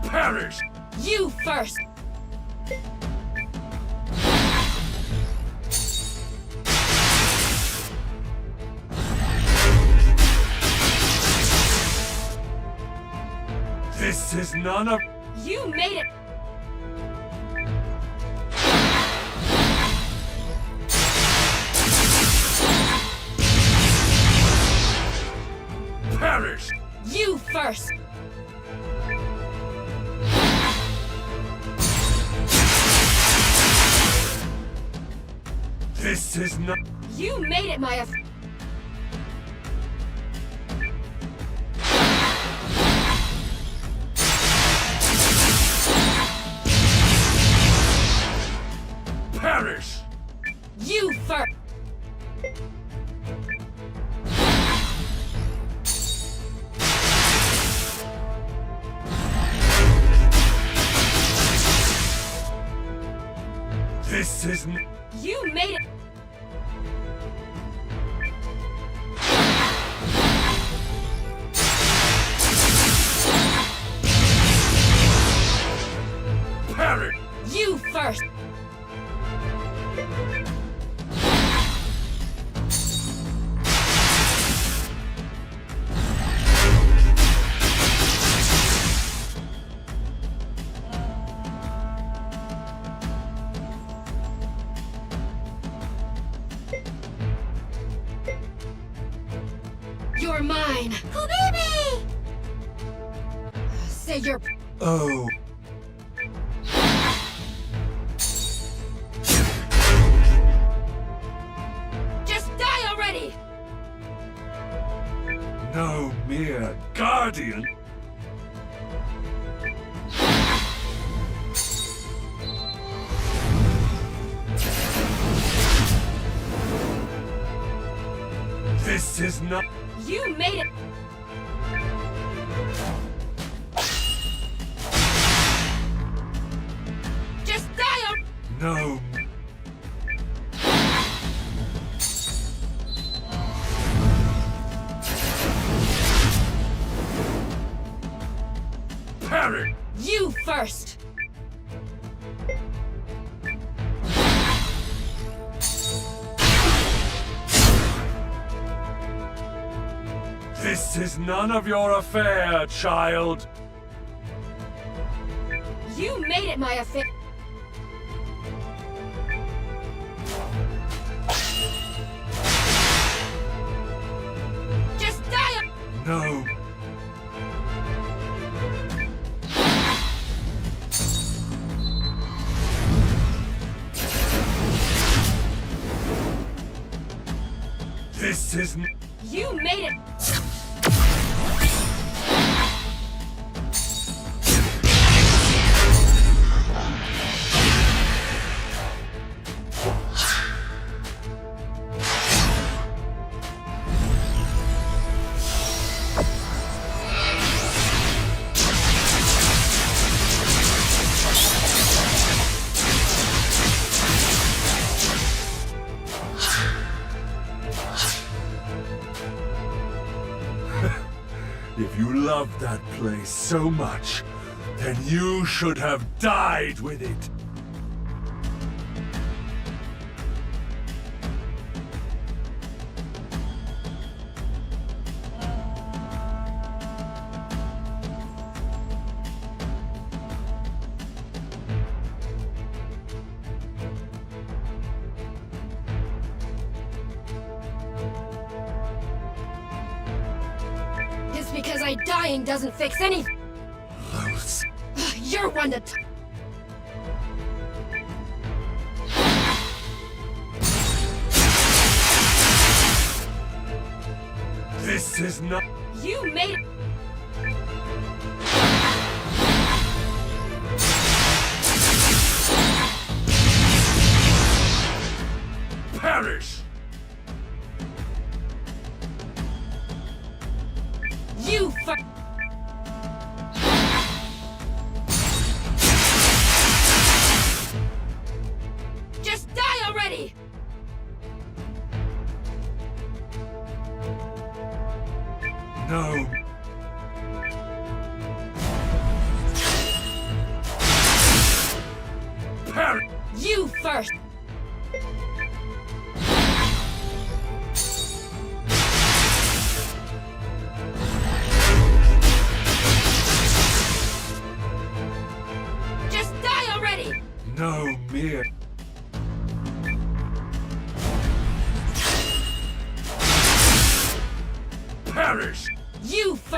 Perish! You first! This is none of... You made it! Perish! You first! This is not... You made it my Perish! You first! This is n... You made it! Perish! You first! You're mine! Oh, baby! Say your... Oh... Just die already! No mere guardian. This is not... You made it! Just die already! No... Perish! You first! This is none of your affair, child. You made it my affair. Just die! No. This is... You made it! If you loved that place so much, then you should have died with it. It's because dying doesn't fix anything. You're one to... This is not... You made it... Perish! You fu- Just die already! No. Perish! You first! Just die already! No mere... Perish! You fu-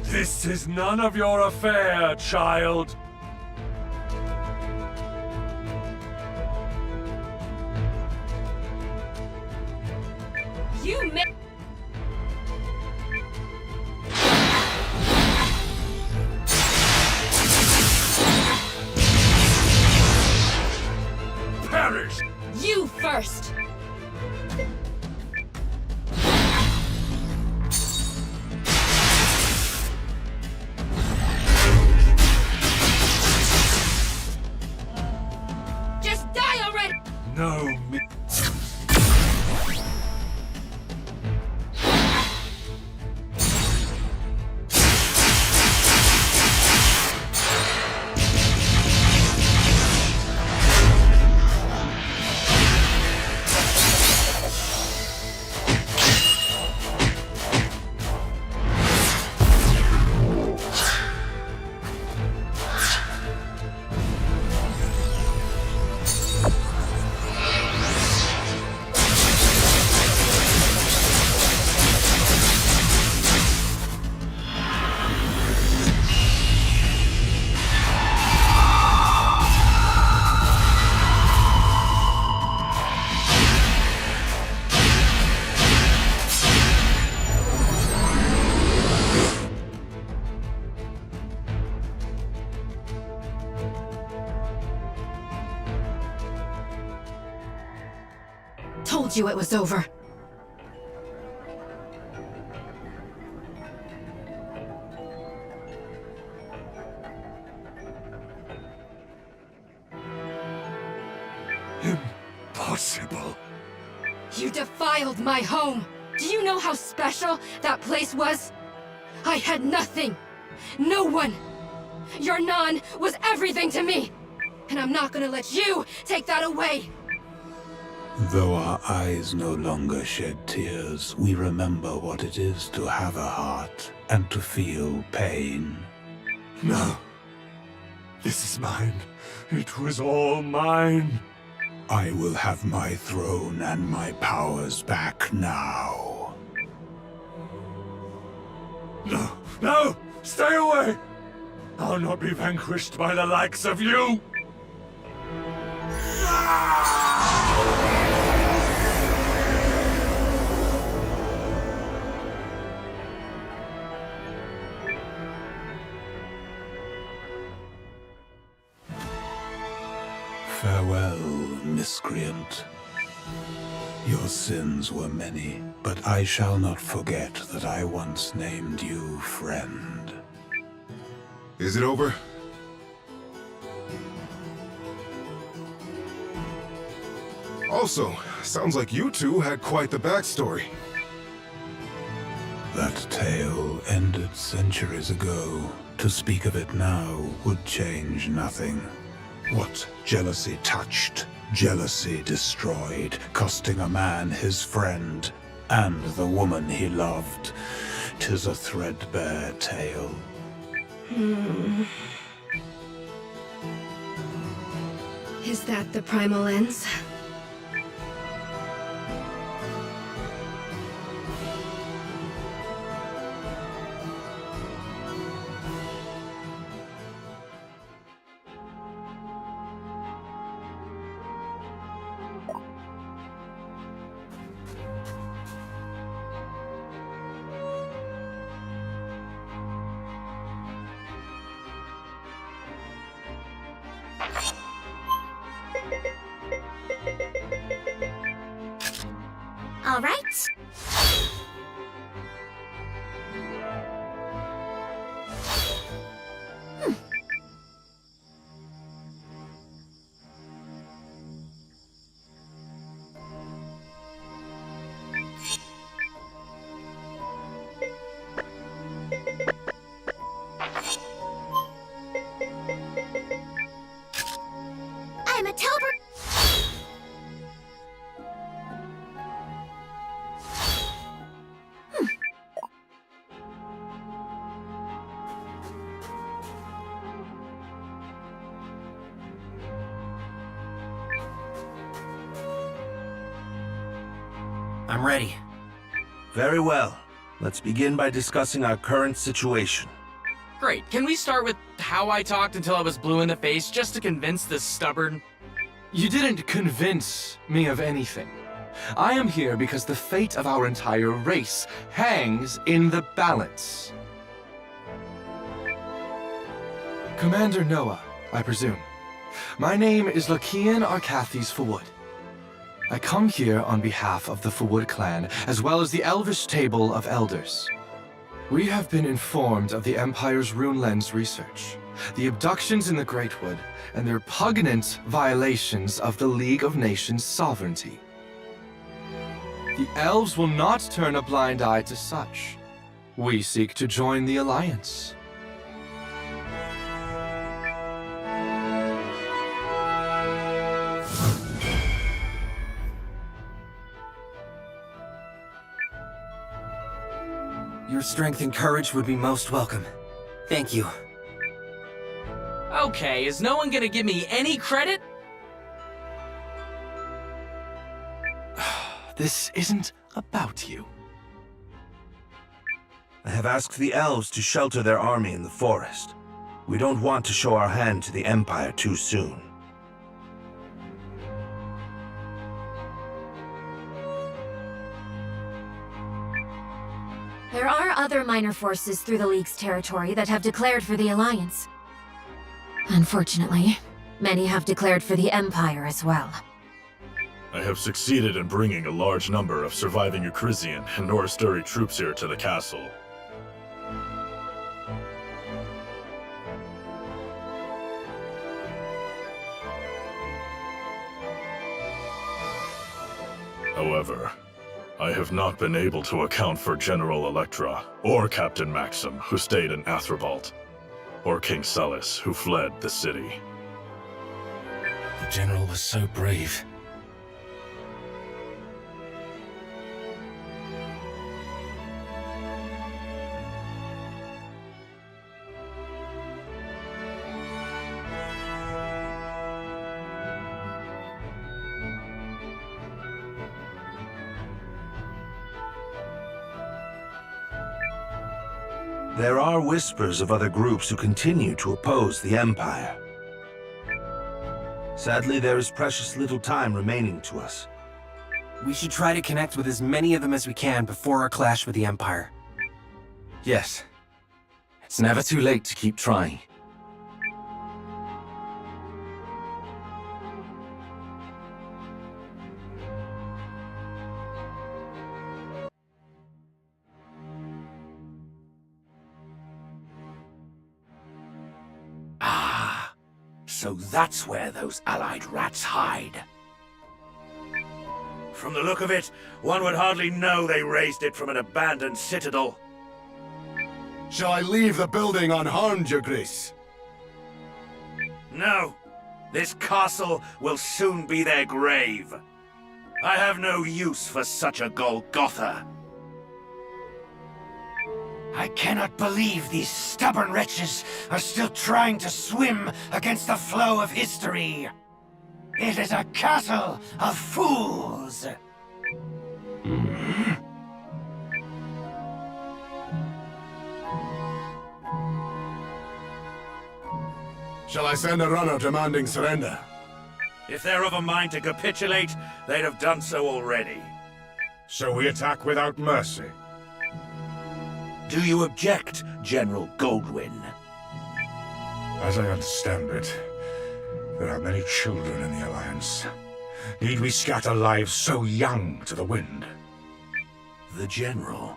This is none of your affair, child. You made... Perish! You first! Just die already! No me... Told you it was over. Impossible. You defiled my home! Do you know how special that place was? I had nothing! No one! Your Nan was everything to me! And I'm not gonna let you take that away! Though our eyes no longer shed tears, we remember what it is to have a heart and to feel pain. No. This is mine. It was all mine. I will have my throne and my powers back now. No, no! Stay away! I'll not be vanquished by the likes of you! Farewell, miscreant. Your sins were many, but I shall not forget that I once named you friend. Is it over? Also, sounds like you two had quite the backstory. That tale ended centuries ago. To speak of it now would change nothing. What jealousy touched, jealousy destroyed, costing a man his friend and the woman he loved. 'Tis a threadbare tale. Is that the primal ends? All right. I'm a teleport. I'm ready. Very well. Let's begin by discussing our current situation. Great. Can we start with how I talked until I was blue in the face just to convince this stubborn... You didn't convince me of anything. I am here because the fate of our entire race hangs in the balance. Commander Noah, I presume. My name is Lakian Arcathis Fawud. I come here on behalf of the Fawud clan, as well as the Elvish Table of Elders. We have been informed of the Empire's Rune Lens research, the abductions in the Great Wood, and their repugnant violations of the League of Nations sovereignty. The elves will not turn a blind eye to such. We seek to join the Alliance. Your strength and courage would be most welcome. Thank you. Okay, is no one gonna give me any credit? This isn't about you. I have asked the elves to shelter their army in the forest. We don't want to show our hand to the Empire too soon. There are other minor forces through the League's territory that have declared for the Alliance. Unfortunately, many have declared for the Empire as well. I have succeeded in bringing a large number of surviving Eucrisian and Norasturi troops here to the castle. However, I have not been able to account for General Electra or Captain Maxim, who stayed in Athribalt. or King Sullus, who fled the city. The general was so brave. There are whispers of other groups who continue to oppose the Empire. Sadly, there is precious little time remaining to us. We should try to connect with as many of them as we can before our clash with the Empire. Yes. It's never too late to keep trying. So that's where those allied rats hide. From the look of it, one would hardly know they raised it from an abandoned citadel. Shall I leave the building unharmed, Your Grace? No. This castle will soon be their grave. I have no use for such a Golgotha. I cannot believe these stubborn wretches are still trying to swim against the flow of history. It is a castle of fools. Shall I send a runner demanding surrender? If they're of a mind to capitulate, they'd have done so already. So we attack without mercy? Do you object, General Goldwyn? As I understand it, there are many children in the Alliance. Need we scatter lives so young to the wind? The General,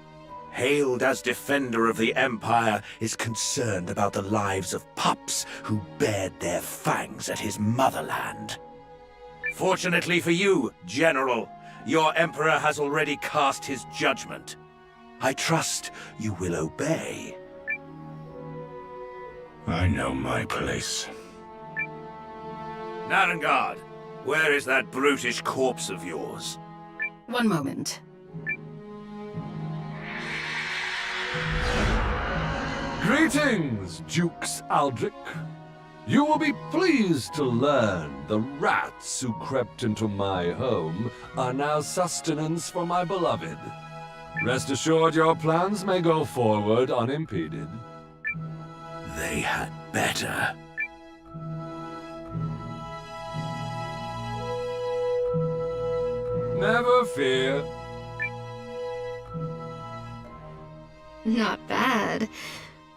hailed as defender of the Empire, is concerned about the lives of pups who bared their fangs at his motherland. Fortunately for you, General, your Emperor has already cast his judgment. I trust you will obey. I know my place. Narengard, where is that brutish corpse of yours? One moment. Greetings, Dukes Aldrich. You will be pleased to learn the rats who crept into my home are now sustenance for my beloved. Rest assured your plans may go forward unimpeded. They had better. Never fear. Not bad.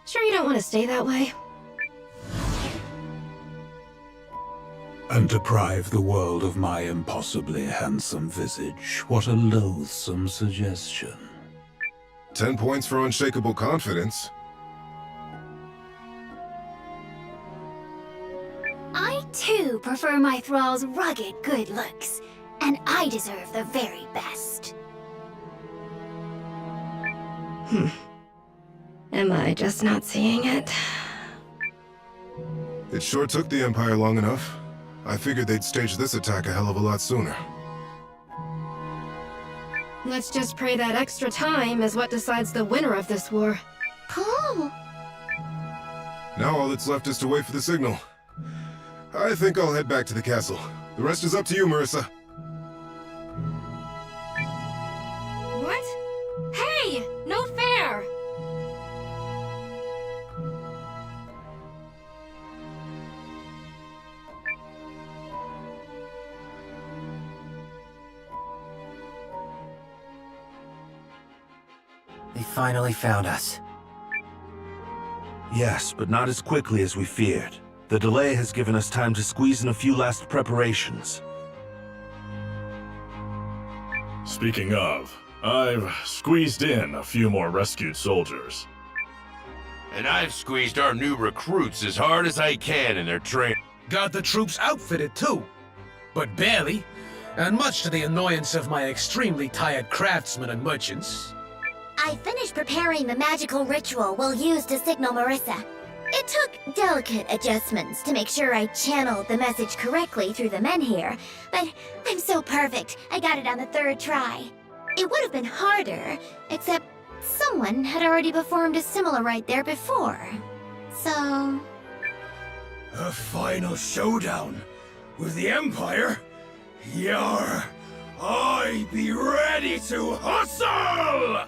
Sure you don't want to stay that way? And deprive the world of my impossibly handsome visage. What a loathsome suggestion. 10 points for unshakable confidence. I too prefer my thrall's rugged good looks, and I deserve the very best. Am I just not seeing it? It sure took the Empire long enough. I figured they'd stage this attack a hell of a lot sooner. Let's just pray that extra time is what decides the winner of this war. Paul! Now all that's left is to wait for the signal. I think I'll head back to the castle. The rest is up to you, Marissa. What? Hey! No fair! They finally found us. Yes, but not as quickly as we feared. The delay has given us time to squeeze in a few last preparations. Speaking of, I've squeezed in a few more rescued soldiers. And I've squeezed our new recruits as hard as I can in their training. Got the troops outfitted too, but barely, and much to the annoyance of my extremely tired craftsmen and merchants. I finished preparing the magical ritual we'll use to signal Marissa. It took delicate adjustments to make sure I channeled the message correctly through the menhir, but I'm so perfect, I got it on the 3rd try. It would have been harder, except someone had already performed a similar rite there before. So... A final showdown with the Empire? Yar! I be ready to hustle!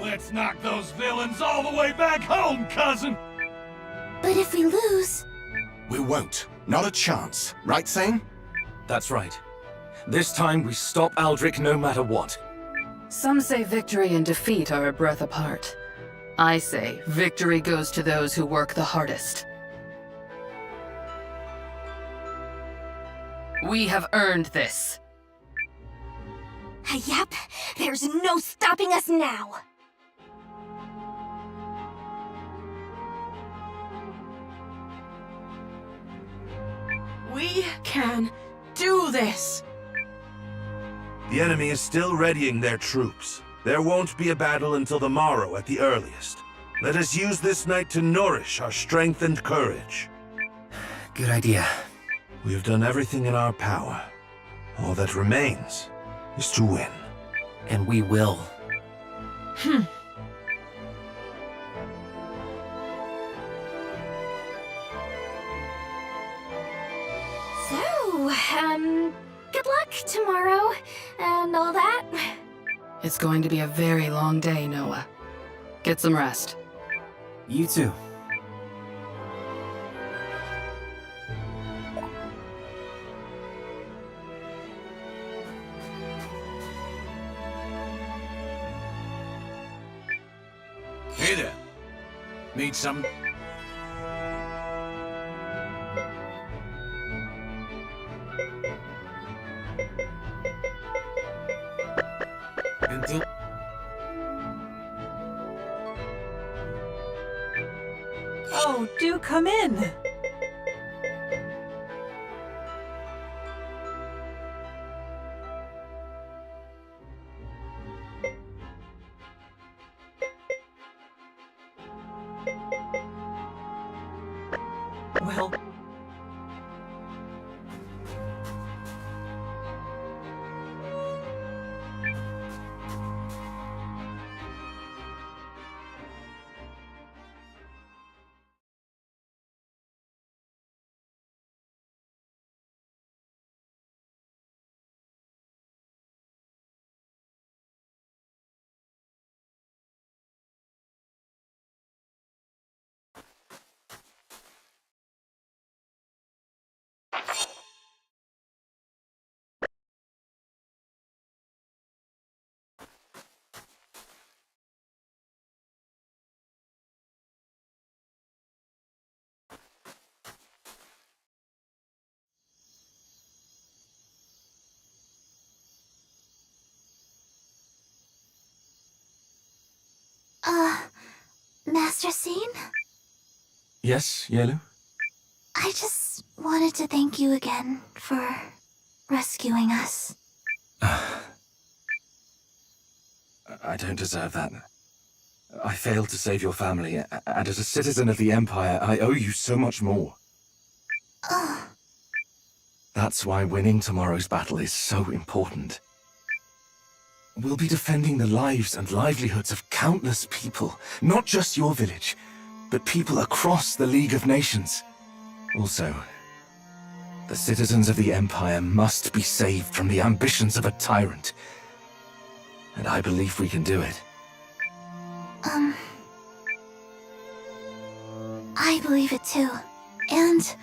Let's knock those villains all the way back home, cousin! But if we lose... We won't. Not a chance. Right, Thane? That's right. This time we stop Aldrich no matter what. Some say victory and defeat are a breath apart. I say victory goes to those who work the hardest. We have earned this. Yep, there's no stopping us now. We can do this! The enemy is still readying their troops. There won't be a battle until the morrow at the earliest. Let us use this night to nourish our strength and courage. Good idea. We have done everything in our power. All that remains is to win. And we will. So, good luck tomorrow, and all that. It's going to be a very long day, Noah. Get some rest. You too. Hey there. Need some... Until... Oh, do come in! Well... Master Scene? Yes, Yelu? I just wanted to thank you again for rescuing us. I don't deserve that. I failed to save your family, and as a citizen of the Empire, I owe you so much more. That's why winning tomorrow's battle is so important. We'll be defending the lives and livelihoods of countless people, not just your village, but people across the League of Nations. Also, the citizens of the Empire must be saved from the ambitions of a tyrant. And I believe we can do it. I believe it too. And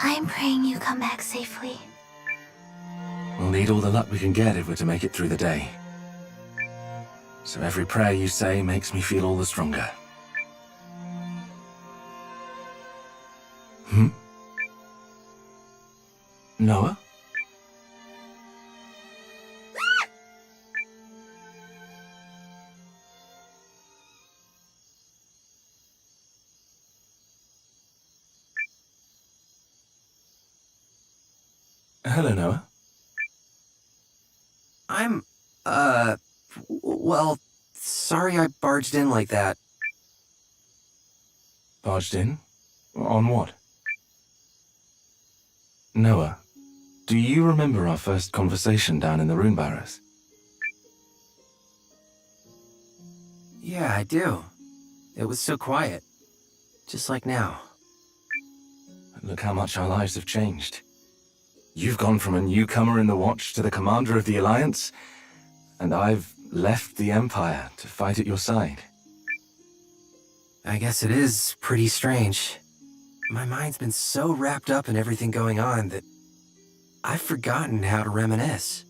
I'm praying you come back safely. We'll need all the luck we can get if we're to make it through the day. So every prayer you say makes me feel all the stronger. Noah? Hello, Noah. Well, sorry I barged in like that. Barged in? On what? Noah, do you remember our first conversation down in the Rune Barrows? Yeah, I do. It was so quiet. Just like now. Look how much our lives have changed. You've gone from a newcomer in the Watch to the commander of the Alliance, and I've left the Empire to fight at your side. I guess it is pretty strange. My mind's been so wrapped up in everything going on that I've forgotten how to reminisce.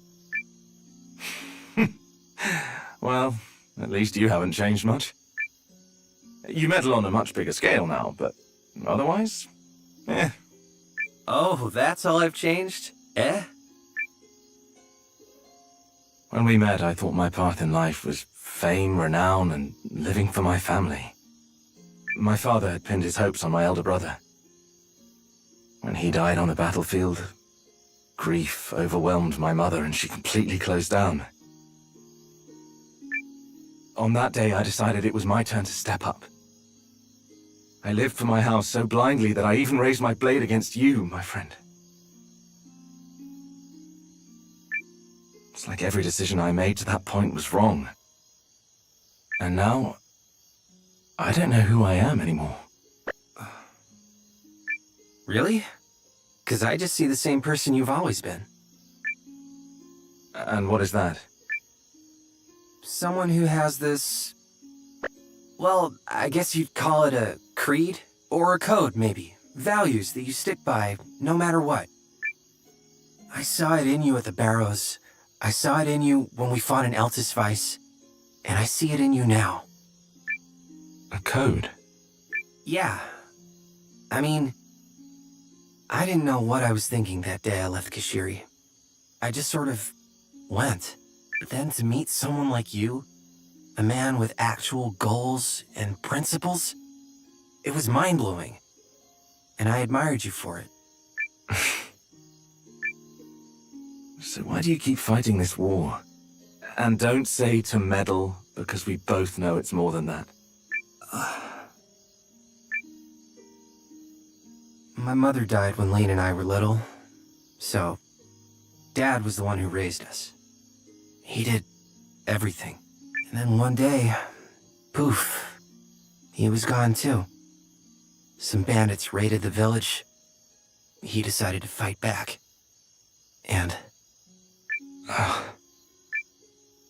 Well, at least you haven't changed much. You meddle on a much bigger scale now, but otherwise, eh. Oh, that's all I've changed? Eh? When we met, I thought my path in life was fame, renown, and living for my family. My father had pinned his hopes on my elder brother. When he died on the battlefield, grief overwhelmed my mother and she completely closed down. On that day, I decided it was my turn to step up. I lived for my house so blindly that I even raised my blade against you, my friend. It's like every decision I made to that point was wrong. And now, I don't know who I am anymore. Really? 'Cause I just see the same person you've always been. And what is that? Someone who has this... Well, I guess you'd call it a creed? Or a code, maybe. Values that you stick by, no matter what. I saw it in you at the Barrows. I saw it in you when we fought in Eltisvice. And I see it in you now. A code? Yeah. I mean... I didn't know what I was thinking that day I left Kashiri. I just sort of went. But then to meet someone like you, a man with actual goals and principles, it was mind-blowing. And I admired you for it. So why do you keep fighting this war? And don't say to meddle, because we both know it's more than that. My mother died when Lane and I were little, so Dad was the one who raised us. He did everything. And then one day, poof, he was gone too. Some bandits raided the village. He decided to fight back. And...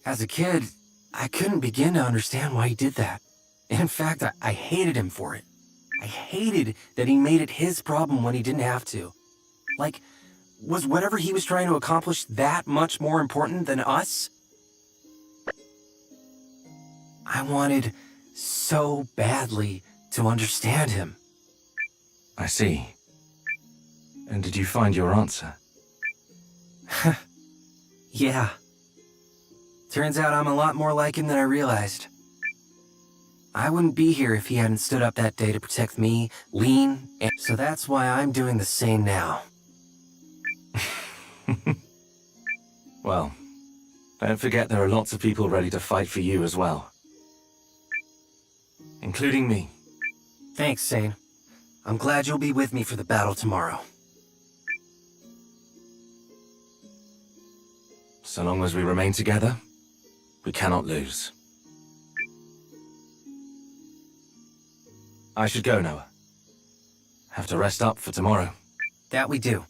as a kid, I couldn't begin to understand why he did that. In fact, I hated him for it. I hated that he made it his problem when he didn't have to. Like, was whatever he was trying to accomplish that much more important than us? I wanted so badly to understand him. I see. And did you find your answer? Yeah. Turns out I'm a lot more like him than I realized. I wouldn't be here if he hadn't stood up that day to protect me, Lean, and so that's why I'm doing the same now. Well, don't forget there are lots of people ready to fight for you as well. Including me. Thanks, Sane. I'm glad you'll be with me for the battle tomorrow. So long as we remain together, we cannot lose. I should go, Noah. Have to rest up for tomorrow. That we do.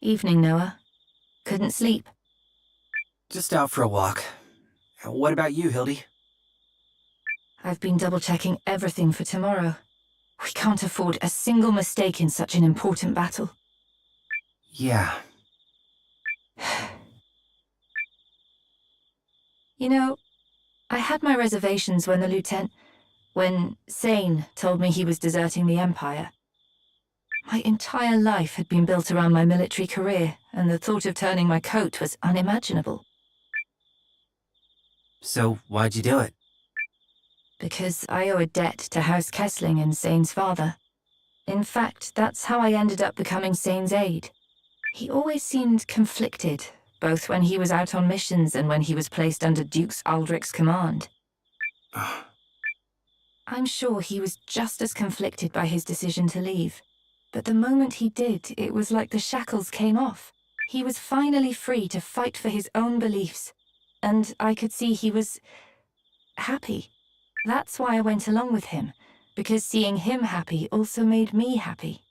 Evening, Noah. Couldn't sleep. Just out for a walk. What about you, Hildy? I've been double-checking everything for tomorrow. We can't afford a single mistake in such an important battle. Yeah. You know, I had my reservations when when Sane told me he was deserting the Empire. My entire life had been built around my military career, and the thought of turning my coat was unimaginable. So, why'd you do it? Because I owe a debt to House Kessling and Sane's father. In fact, that's how I ended up becoming Sane's aide. He always seemed conflicted, both when he was out on missions and when he was placed under Duke Aldrich's command. I'm sure he was just as conflicted by his decision to leave. But the moment he did, it was like the shackles came off. He was finally free to fight for his own beliefs. And I could see he was happy. That's why I went along with him, because seeing him happy also made me happy.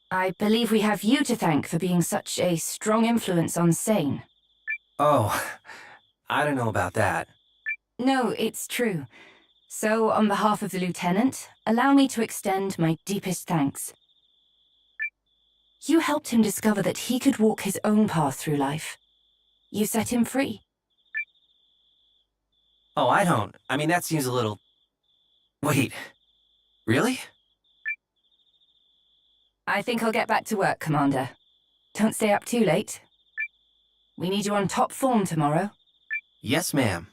I believe we have you to thank for being such a strong influence on Sane. Oh, I don't know about that. No, it's true. So, on behalf of the Lieutenant, allow me to extend my deepest thanks. You helped him discover that he could walk his own path through life. You set him free. Oh, I don't. I mean, that seems a little... Wait. Really? I think I'll get back to work, Commander. Don't stay up too late. We need you on top form tomorrow. Yes, ma'am.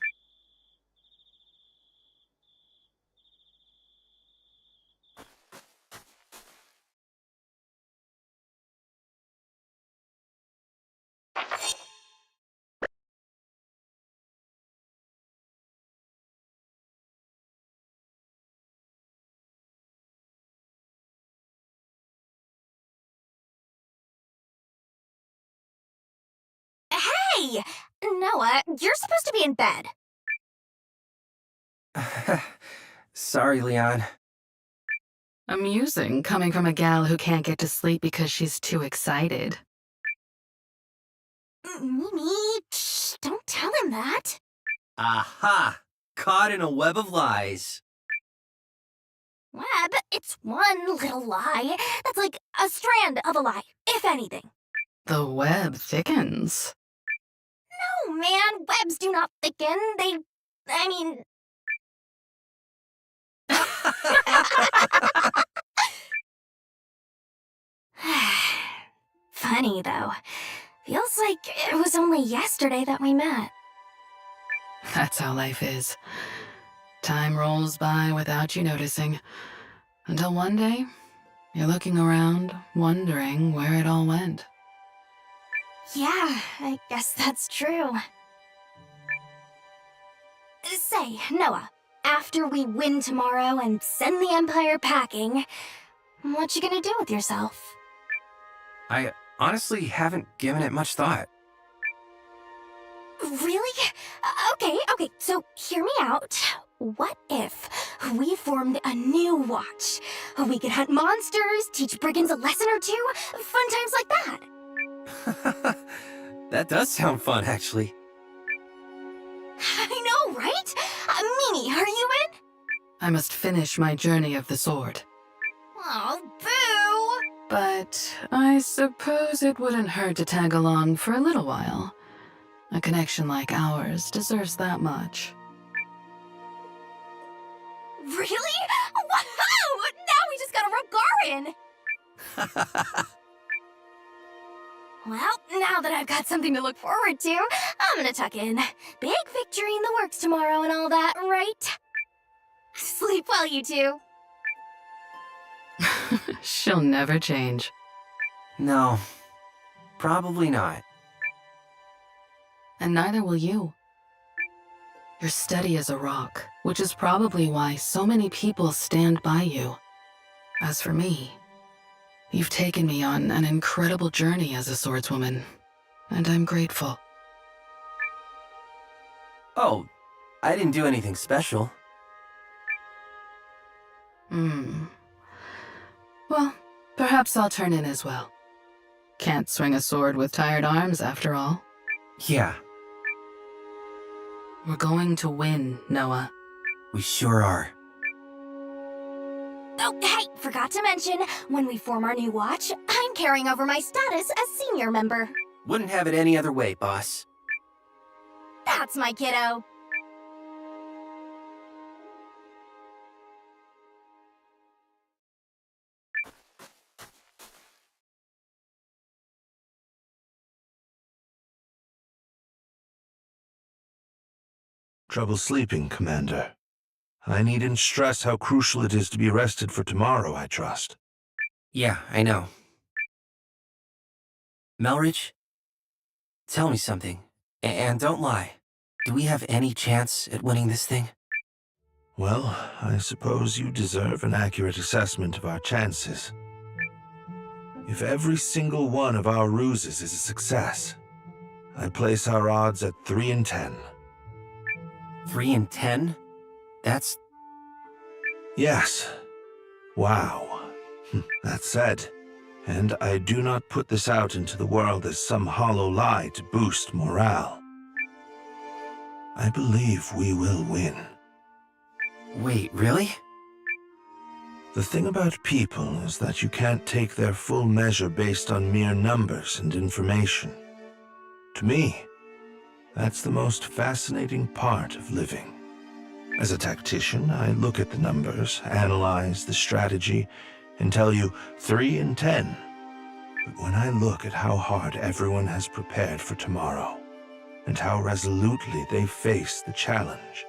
Hey! Noah, you're supposed to be in bed. Sorry, Leon. Amusing, coming from a gal who can't get to sleep because she's too excited. Mimi, shh, don't tell him that. Aha! Caught in a web of lies. Web, it's one little lie. That's like a strand of a lie, if anything. The web thickens. No, man, webs do not thicken. I mean... Funny, though. Feels like it was only yesterday that we met. That's how life is. Time rolls by without you noticing. Until one day, you're looking around, wondering where it all went. Yeah, I guess that's true. Say, Noah, after we win tomorrow and send the Empire packing, what you gonna do with yourself? I honestly haven't given it much thought. Really? Okay, so hear me out. What if we formed a new watch? We could hunt monsters, teach brigands a lesson or two, fun times like that. That does sound fun, actually. I know, right? Mimi, are you in? I must finish my journey of the sword. Oh, boo! But I suppose it wouldn't hurt to tag along for a little while. A connection like ours deserves that much. Really? Wow! Now we just got a Rogarin! Well, now that I've got something to look forward to, I'm gonna tuck in. Big victory in the works tomorrow and all that, right? Sleep well, you two. She'll never change. No, probably not. And neither will you. You're steady as a rock, which is probably why so many people stand by you. As for me, you've taken me on an incredible journey as a swordswoman, and I'm grateful. Oh, I didn't do anything special. Well, perhaps I'll turn in as well. Can't swing a sword with tired arms, after all. Yeah, We're going to win, Noah. we sure are. Oh, hey, forgot to mention, when we form our new watch, I'm carrying over my status as senior member. Wouldn't have it any other way, boss. That's my kiddo. Trouble sleeping, Commander. I needn't stress how crucial it is to be rested for tomorrow, I trust. Yeah, I know. Melridge, tell me something. And don't lie. Do we have any chance at winning this thing? Well, I suppose you deserve an accurate assessment of our chances. If every single one of our ruses is a success, I place our odds at 3 in 10. 3 in 10? That's... Yes. Wow. That said, and I do not put this out into the world as some hollow lie to boost morale, I believe we will win. Wait, really? The thing about people is that you can't take their full measure based on mere numbers and information. To me, that's the most fascinating part of living. As a tactician, I look at the numbers, analyze the strategy, and tell you 3 in 10. But when I look at how hard everyone has prepared for tomorrow, and how resolutely they face the challenge,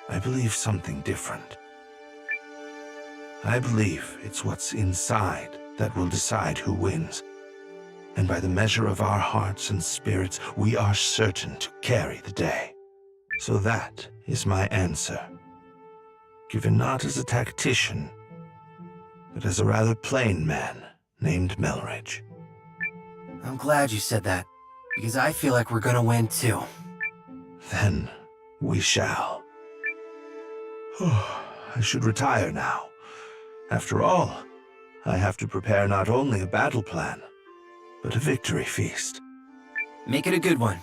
I believe something different. I believe it's what's inside that will decide who wins. And by the measure of our hearts and spirits, we are certain to carry the day. So that is my answer. Given not as a tactician, but as a rather plain man named Melridge. I'm glad you said that, because I feel like we're gonna win too. Then we shall. I should retire now. After all, I have to prepare not only a battle plan, but a victory feast. Make it a good one.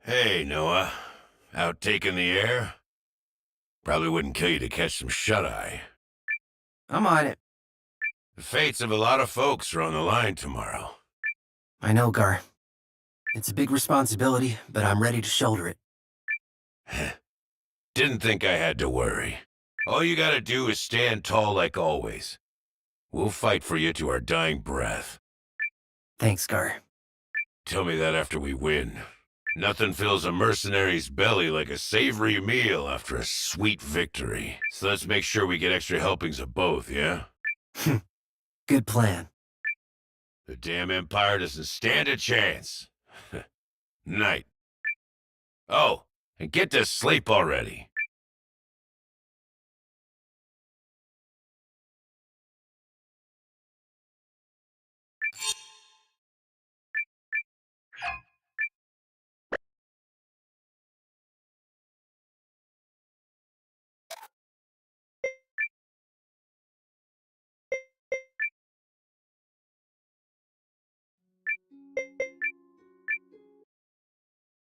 Hey, Noah. Out taking the air? Probably wouldn't kill you to catch some shut-eye. I'm on it. The fates of a lot of folks are on the line tomorrow. I know, Gar. It's a big responsibility, but I'm ready to shoulder it. Didn't think I had to worry. All you gotta do is stand tall like always. We'll fight for you to our dying breath. Thanks, Gar. Tell me that after we win. Nothing fills a mercenary's belly like a savory meal after a sweet victory. So let's make sure we get extra helpings of both, yeah? Good plan. The damn Empire doesn't stand a chance. Night. Oh, and get to sleep already.